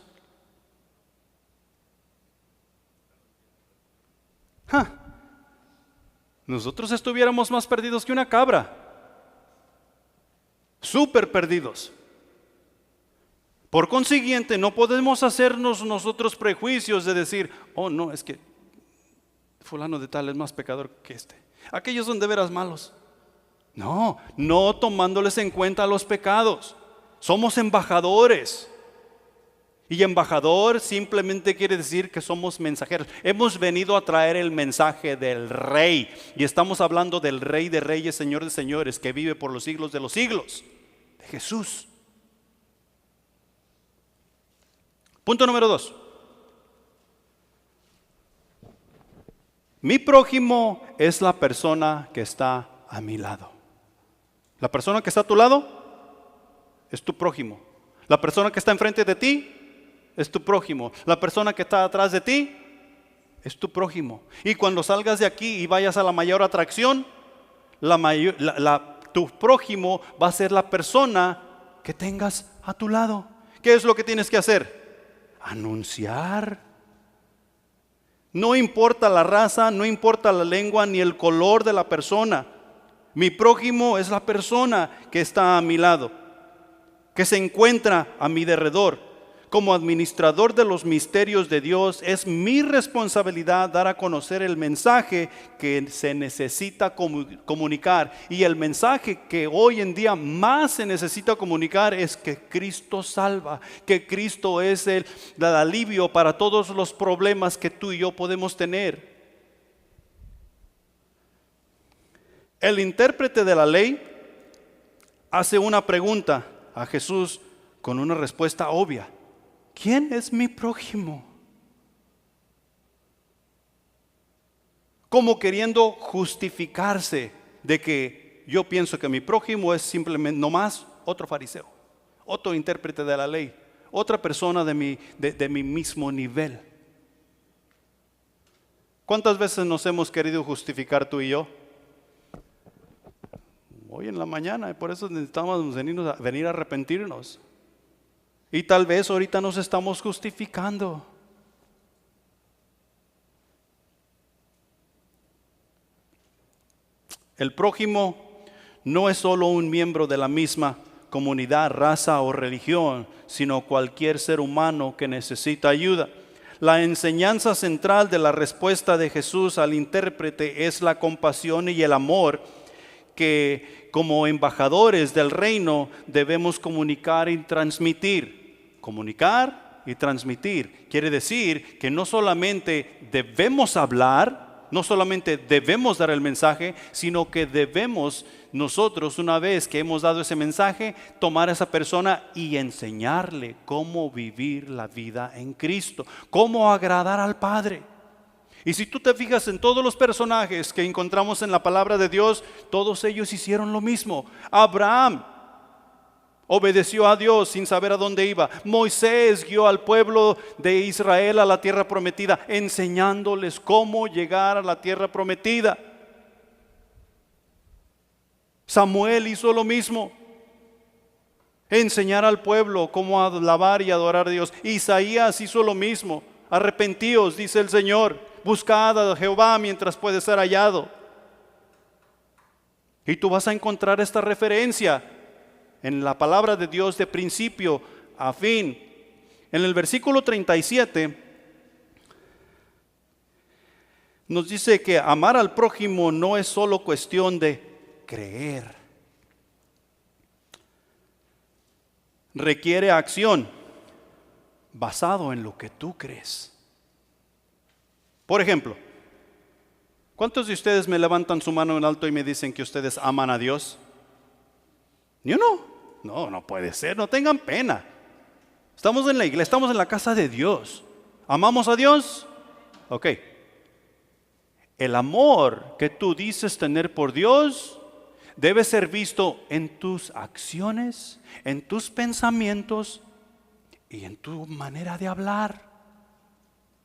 Nosotros estuviéramos más perdidos que una cabra, súper perdidos. Por consiguiente, no podemos hacernos nosotros prejuicios de decir, oh no, es que fulano de tal es más pecador que este. Aquellos son de veras malos. No, no tomándoles en cuenta los pecados. Somos embajadores. Y embajador simplemente quiere decir que somos mensajeros. Hemos venido a traer el mensaje del Rey. Y estamos hablando del Rey de Reyes, Señor de Señores, que vive por los siglos de los siglos. De Jesús. Punto número 2. Mi prójimo es la persona que está a mi lado. La persona que está a tu lado es tu prójimo. La persona que está enfrente de ti es tu prójimo. La persona que está atrás de ti es tu prójimo. Y cuando salgas de aquí y vayas a la mayor atracción, tu prójimo va a ser la persona que tengas a tu lado. ¿Qué es lo que tienes que hacer? Anunciar. No importa la raza, no importa la lengua ni el color de la persona. Mi prójimo es la persona que está a mi lado, que se encuentra a mi derredor. Como administrador de los misterios de Dios, es mi responsabilidad dar a conocer el mensaje que se necesita comunicar. Y el mensaje que hoy en día más se necesita comunicar es que Cristo salva, que Cristo es el alivio para todos los problemas que tú y yo podemos tener. El intérprete de la ley hace una pregunta a Jesús con una respuesta obvia. ¿Quién es mi prójimo? Como queriendo justificarse de que yo pienso que mi prójimo es simplemente nomás otro fariseo, otro intérprete de la ley, otra persona de mi mismo nivel. ¿Cuántas veces nos hemos querido justificar tú y yo? Hoy en la mañana, y por eso necesitamos venir a arrepentirnos. Y tal vez ahorita nos estamos justificando. El prójimo no es solo un miembro de la misma comunidad, raza o religión, sino cualquier ser humano que necesita ayuda. La enseñanza central de la respuesta de Jesús al intérprete es la compasión y el amor que como embajadores del reino debemos comunicar y transmitir. Comunicar y transmitir quiere decir que no solamente debemos hablar, no solamente debemos dar el mensaje, sino que debemos nosotros, una vez que hemos dado ese mensaje, tomar a esa persona y enseñarle cómo vivir la vida en Cristo, cómo agradar al Padre. Y si tú te fijas en todos los personajes que encontramos en la palabra de Dios, todos ellos hicieron lo mismo. Abraham obedeció a Dios sin saber a dónde iba. Moisés guió al pueblo de Israel a la tierra prometida, enseñándoles cómo llegar a la tierra prometida. Samuel hizo lo mismo, enseñar al pueblo cómo alabar y adorar a Dios. Isaías hizo lo mismo. Arrepentíos, dice el Señor, buscad a Jehová mientras puede ser hallado. Y tú vas a encontrar esta referencia en la palabra de Dios de principio a fin. En el versículo 37 nos dice que amar al prójimo no es solo cuestión de creer. Requiere acción basado en lo que tú crees. Por ejemplo, ¿Cuántos de ustedes me levantan su mano en alto y me dicen que ustedes aman a Dios? ¿Ni uno? No, no puede ser, no tengan pena. Estamos en la iglesia, estamos en la casa de Dios. ¿Amamos a Dios? Ok. El amor que tú dices tener por Dios debe ser visto en tus acciones, en tus pensamientos y en tu manera de hablar,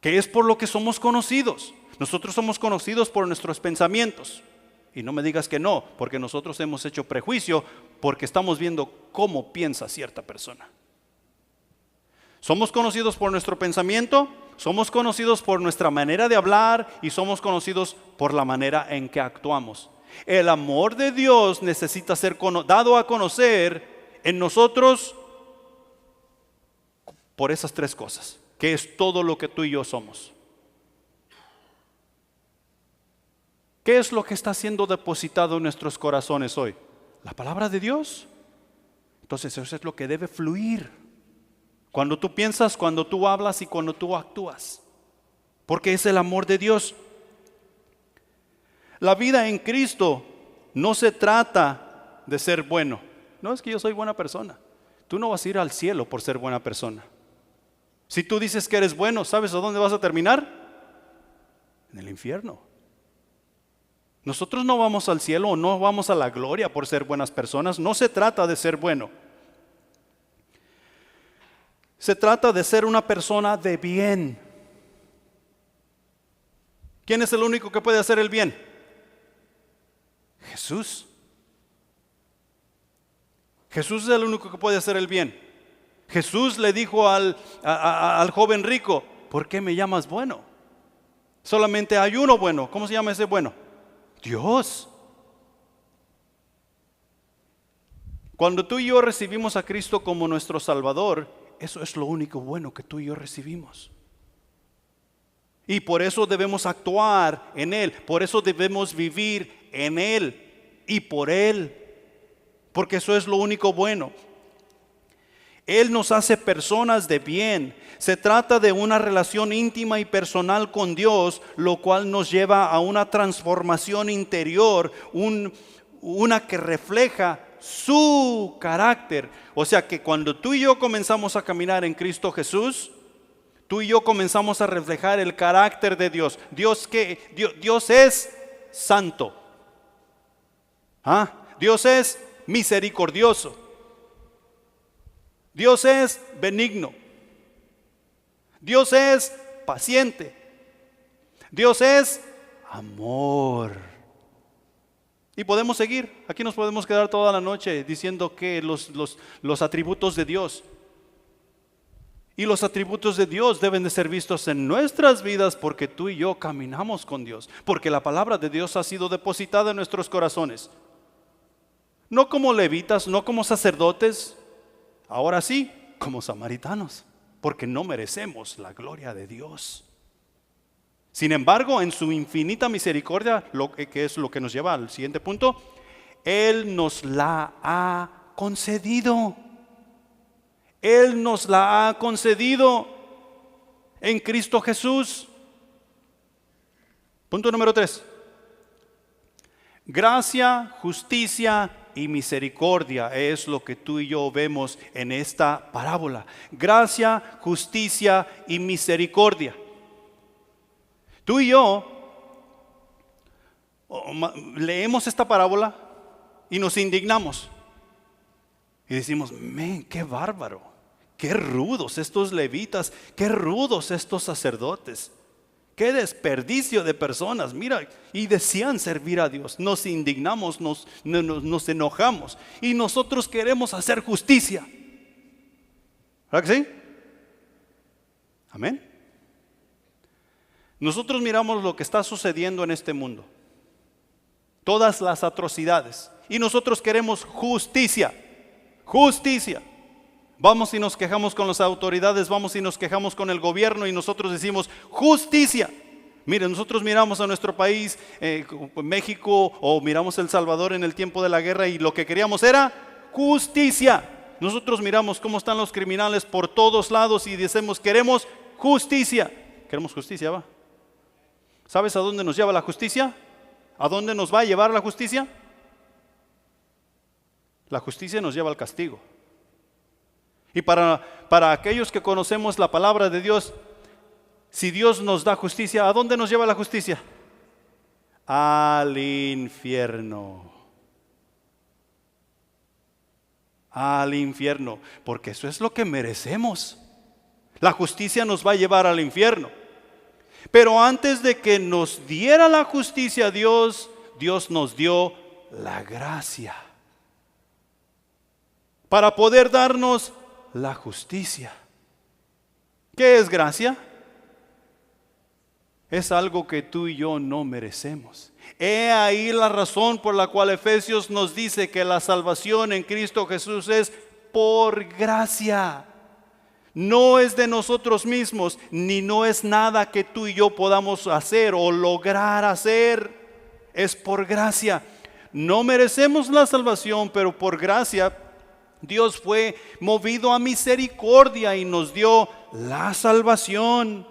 que es por lo que somos conocidos. Nosotros somos conocidos por nuestros pensamientos. Y no me digas que no, porque nosotros hemos hecho prejuicio porque estamos viendo cómo piensa cierta persona. Somos conocidos por nuestro pensamiento, somos conocidos por nuestra manera de hablar y somos conocidos por la manera en que actuamos. El amor de Dios necesita ser dado a conocer en nosotros por esas tres cosas, que es todo lo que tú y yo somos. ¿Qué es lo que está siendo depositado en nuestros corazones hoy? La palabra de Dios. Entonces eso es lo que debe fluir cuando tú piensas, cuando tú hablas y cuando tú actúas, porque es el amor de Dios. La vida en Cristo no se trata de ser bueno. No es que yo soy buena persona. Tú no vas a ir al cielo por ser buena persona. Si tú dices que eres bueno, ¿sabes a dónde vas a terminar? En el infierno. Nosotros no vamos al cielo o no vamos a la gloria por ser buenas personas. No se trata de ser bueno. Se trata de ser una persona de bien. ¿Quién es el único que puede hacer el bien? Jesús. Jesús es el único que puede hacer el bien. Jesús le dijo al joven rico, ¿por qué me llamas bueno? Solamente hay uno bueno. ¿Cómo se llama ese bueno? Dios. Cuando tú y yo recibimos a Cristo como nuestro Salvador, eso es lo único bueno que tú y yo recibimos. Y por eso debemos actuar en Él, por eso debemos vivir en Él y por Él, porque eso es lo único bueno. Él nos hace personas de bien. Se trata de una relación íntima y personal con Dios, lo cual nos lleva a una transformación interior, una que refleja su carácter. O sea que cuando tú y yo comenzamos a caminar en Cristo Jesús, tú y yo comenzamos a reflejar el carácter de Dios. Dios es santo. Dios es misericordioso. Dios es benigno. Dios es paciente. Dios es amor. Y podemos seguir. Aquí nos podemos quedar toda la noche diciendo que los atributos de Dios. Y los atributos de Dios deben de ser vistos en nuestras vidas porque tú y yo caminamos con Dios. Porque la palabra de Dios ha sido depositada en nuestros corazones. No como levitas, no como sacerdotes. Ahora sí, como samaritanos, porque no merecemos la gloria de Dios. Sin embargo, en su infinita misericordia, que es lo que nos lleva al siguiente punto, Él nos la ha concedido. Él nos la ha concedido en Cristo Jesús. Punto número 3. Gracia, justicia y misericordia es lo que tú y yo vemos en esta parábola. Gracia, justicia y misericordia. Tú y yo leemos esta parábola y nos indignamos. Y decimos, qué bárbaro, qué rudos estos levitas, qué rudos estos sacerdotes. Qué desperdicio de personas, mira, y desean servir a Dios. Nos indignamos, nos enojamos y nosotros queremos hacer justicia. ¿Verdad que sí? Amén. Nosotros miramos lo que está sucediendo en este mundo, todas las atrocidades, y nosotros queremos justicia. Justicia. Vamos y nos quejamos con las autoridades, vamos y nos quejamos con el gobierno y nosotros decimos justicia. Miren, nosotros miramos a nuestro país, México, o miramos El Salvador en el tiempo de la guerra y lo que queríamos era justicia. Nosotros miramos cómo están los criminales por todos lados y decimos queremos justicia. Queremos justicia, ¿va? ¿Sabes a dónde nos lleva la justicia? ¿A dónde nos va a llevar la justicia? La justicia nos lleva al castigo. Y para aquellos que conocemos la palabra de Dios, si Dios nos da justicia, ¿a dónde nos lleva la justicia? Al infierno. Al infierno, porque eso es lo que merecemos. La justicia nos va a llevar al infierno. Pero antes de que nos diera la justicia Dios nos dio la gracia para poder darnos la justicia. ¿Qué es gracia? Es algo que tú y yo no merecemos. He ahí la razón por la cual Efesios nos dice que la salvación en Cristo Jesús es por gracia. No es de nosotros mismos, ni no es nada que tú y yo podamos hacer o lograr hacer. Es por gracia. No merecemos la salvación, pero por gracia Dios fue movido a misericordia y nos dio la salvación.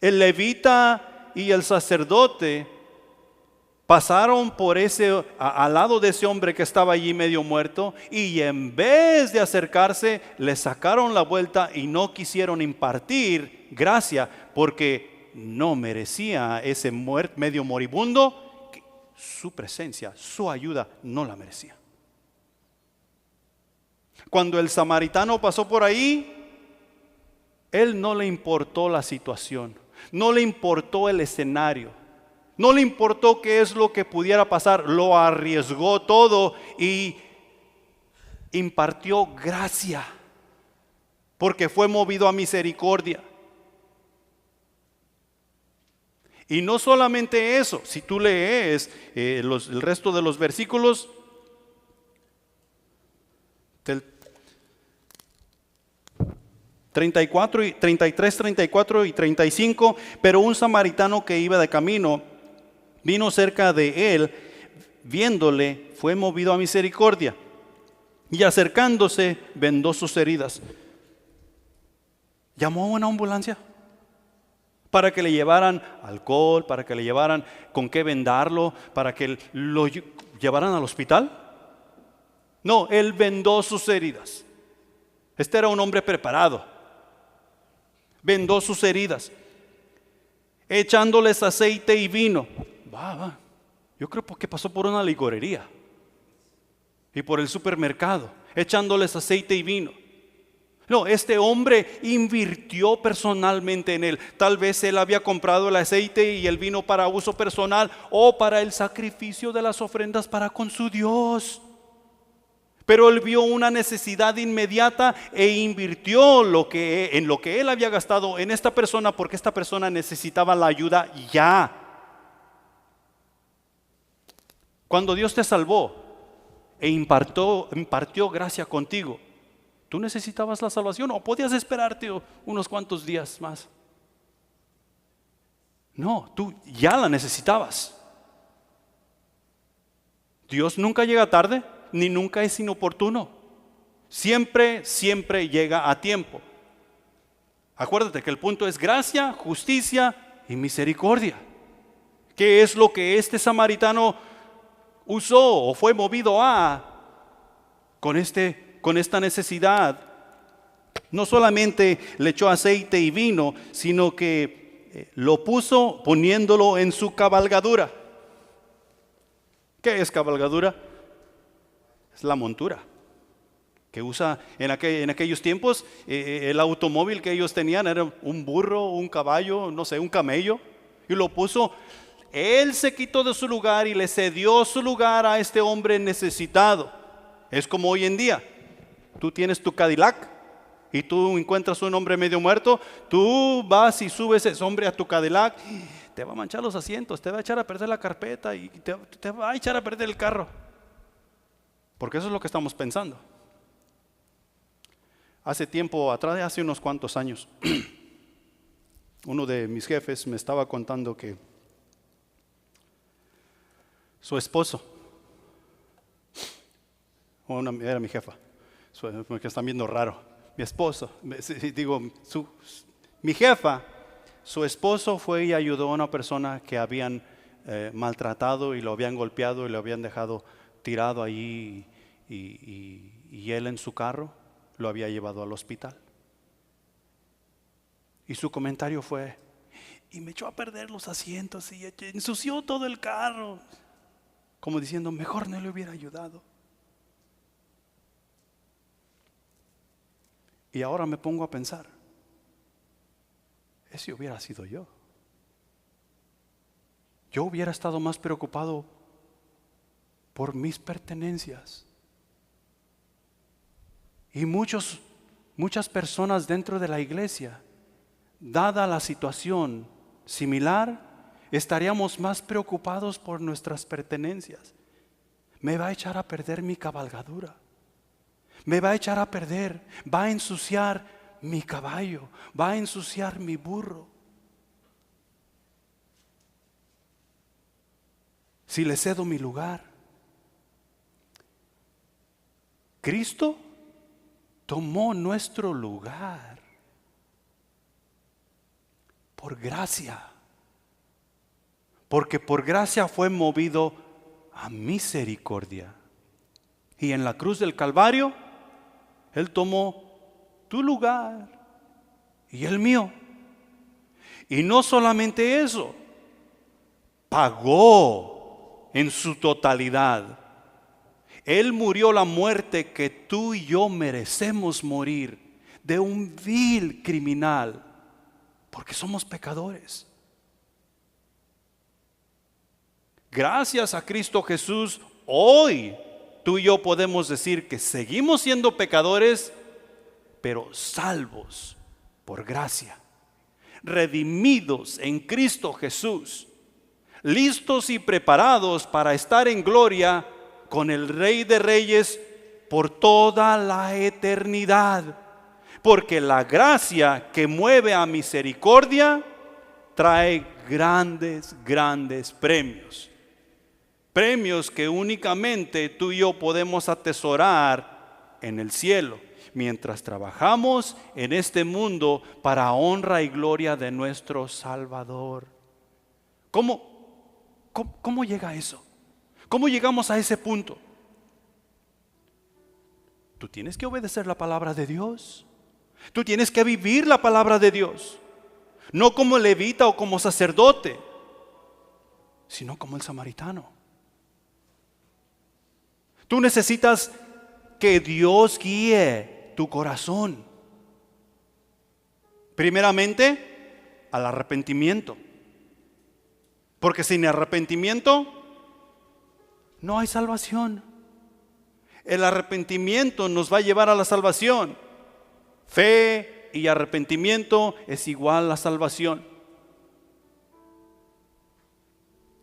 El levita y el sacerdote pasaron por al lado de ese hombre que estaba allí medio muerto, y en vez de acercarse, le sacaron la vuelta y no quisieron impartir gracia, porque no merecía ese medio moribundo, su presencia, su ayuda no la merecía. Cuando el samaritano pasó por ahí, él no le importó la situación, no le importó el escenario, no le importó qué es lo que pudiera pasar, lo arriesgó todo y impartió gracia, porque fue movido a misericordia. Y no solamente eso, si tú lees el resto de los versículos, del 33, 34 y 35, pero un samaritano que iba de camino vino cerca de él, viéndole, fue movido a misericordia, y acercándose vendó sus heridas. Llamó a una ambulancia para que le llevaran alcohol, para que le llevaran con qué vendarlo, para que lo llevaran al hospital. No, él vendó sus heridas. Este era un hombre preparado. Vendó sus heridas, echándoles aceite y vino. Yo creo que pasó por una licorería y por el supermercado, echándoles aceite y vino. No, este hombre invirtió personalmente en él. Tal vez él había comprado el aceite y el vino para uso personal o para el sacrificio de las ofrendas para con su Dios. Pero él vio una necesidad inmediata e invirtió en lo que él había gastado en esta persona, porque esta persona necesitaba la ayuda ya. Cuando Dios te salvó e impartió gracia contigo, ¿tú necesitabas la salvación o podías esperarte unos cuantos días más? No, tú ya la necesitabas. Dios nunca llega tarde, ni nunca es inoportuno. Siempre llega a tiempo. Acuérdate que el punto es gracia, justicia y misericordia. ¿Qué es lo que este samaritano usó o fue movido con esta necesidad? No solamente le echó aceite y vino, sino que lo puso poniéndolo en su cabalgadura. ¿Qué es cabalgadura? Es la montura que usa en aquellos tiempos. El automóvil que ellos tenían era un burro, un caballo, no sé, un camello, y lo puso. Él se quitó de su lugar y le cedió su lugar a este hombre necesitado. Es como hoy en día, tú tienes tu Cadillac y tú encuentras un hombre medio muerto, tú vas y subes ese hombre a tu Cadillac, te va a manchar los asientos, te va a echar a perder la carpeta y te va a echar a perder el carro. Porque eso es lo que estamos pensando. Hace tiempo atrás, hace unos cuantos años, uno de mis jefes me estaba contando que su esposo, era mi jefa, que están viendo raro, mi esposo, mi jefa, su esposo fue y ayudó a una persona que habían maltratado y lo habían golpeado y lo habían dejado tirado allí y él en su carro lo había llevado al hospital. Y su comentario fue: y me echó a perder los asientos y ensució todo el carro, como diciendo, mejor no le hubiera ayudado. Y ahora me pongo a pensar, ese hubiera sido yo. Yo hubiera estado más preocupado por mis pertenencias. Y muchas personas dentro de la iglesia, dada la situación similar, estaríamos más preocupados por nuestras pertenencias. Me va a echar a perder mi cabalgadura. Me va a echar a perder, va a ensuciar mi caballo, va a ensuciar mi burro. Si le cedo mi lugar. Cristo tomó nuestro lugar por gracia, porque por gracia fue movido a misericordia. Y en la cruz del Calvario, Él tomó tu lugar y el mío. Y no solamente eso, pagó en su totalidad. Él murió la muerte que tú y yo merecemos morir, de un vil criminal, porque somos pecadores. Gracias a Cristo Jesús, hoy tú y yo podemos decir que seguimos siendo pecadores, pero salvos por gracia, redimidos en Cristo Jesús, listos y preparados para estar en gloria con el Rey de Reyes por toda la eternidad. Porque la gracia que mueve a misericordia trae grandes premios. Premios que únicamente tú y yo podemos atesorar en el cielo, mientras trabajamos en este mundo para honra y gloria de nuestro Salvador. ¿Cómo llega eso? ¿Cómo llegamos a ese punto? Tú tienes que obedecer la palabra de Dios. Tú tienes que vivir la palabra de Dios. No como levita o como sacerdote, sino como el samaritano. Tú necesitas que Dios guíe tu corazón. Primeramente, al arrepentimiento. Porque sin arrepentimiento no hay salvación. El arrepentimiento nos va a llevar a la salvación. Fe y arrepentimiento es igual a salvación.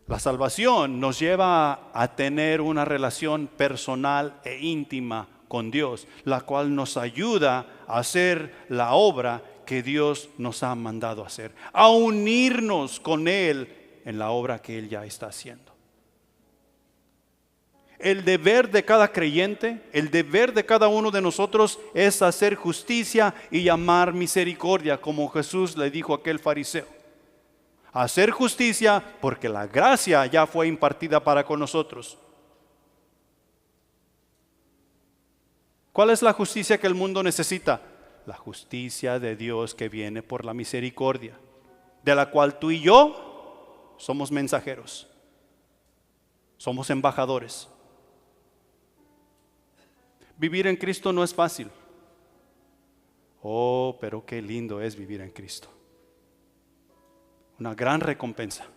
La salvación nos lleva a tener una relación personal e íntima con Dios, la cual nos ayuda a hacer la obra que Dios nos ha mandado hacer, a unirnos con Él en la obra que Él ya está haciendo. El deber de cada creyente, el deber de cada uno de nosotros es hacer justicia y llamar misericordia, como Jesús le dijo a aquel fariseo. Hacer justicia porque la gracia ya fue impartida para con nosotros. ¿Cuál es la justicia que el mundo necesita? La justicia de Dios que viene por la misericordia, de la cual tú y yo somos mensajeros, somos embajadores. Vivir en Cristo no es fácil. Oh, pero qué lindo es vivir en Cristo. Una gran recompensa.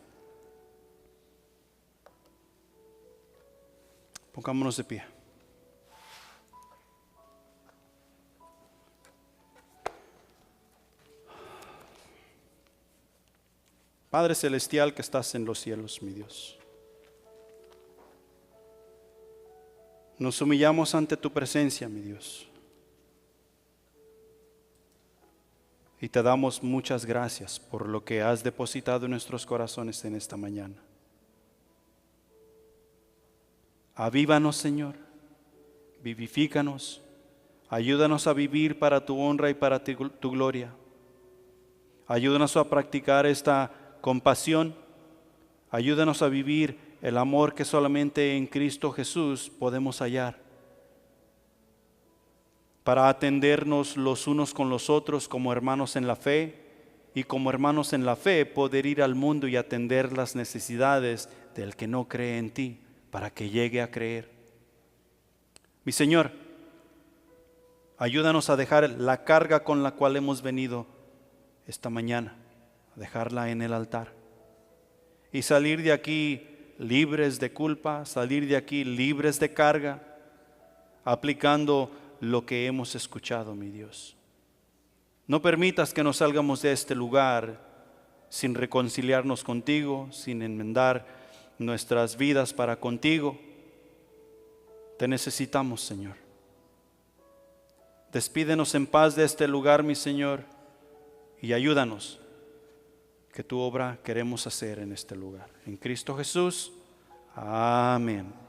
Pongámonos de pie. Padre celestial que estás en los cielos, mi Dios. Nos humillamos ante tu presencia, mi Dios. Y te damos muchas gracias por lo que has depositado en nuestros corazones en esta mañana. Avívanos, Señor. Vivifícanos. Ayúdanos a vivir para tu honra y para tu gloria. Ayúdanos a practicar esta compasión, Ayúdanos a vivir el amor que solamente en Cristo Jesús podemos hallar, para atendernos los unos con los otros como hermanos en la fe, y como hermanos en la fe poder ir al mundo y atender las necesidades del que no cree en ti, para que llegue a creer. Mi Señor, ayúdanos a dejar la carga con la cual hemos venido esta mañana, a dejarla en el altar y salir de aquí libres de culpa, salir de aquí libres de carga, aplicando lo que hemos escuchado, mi Dios. No permitas que nos salgamos de este lugar sin reconciliarnos contigo, sin enmendar nuestras vidas para contigo. Te necesitamos, Señor. Despídenos en paz de este lugar, mi Señor, y ayúdanos, que tu obra queremos hacer en este lugar. En Cristo Jesús, amén.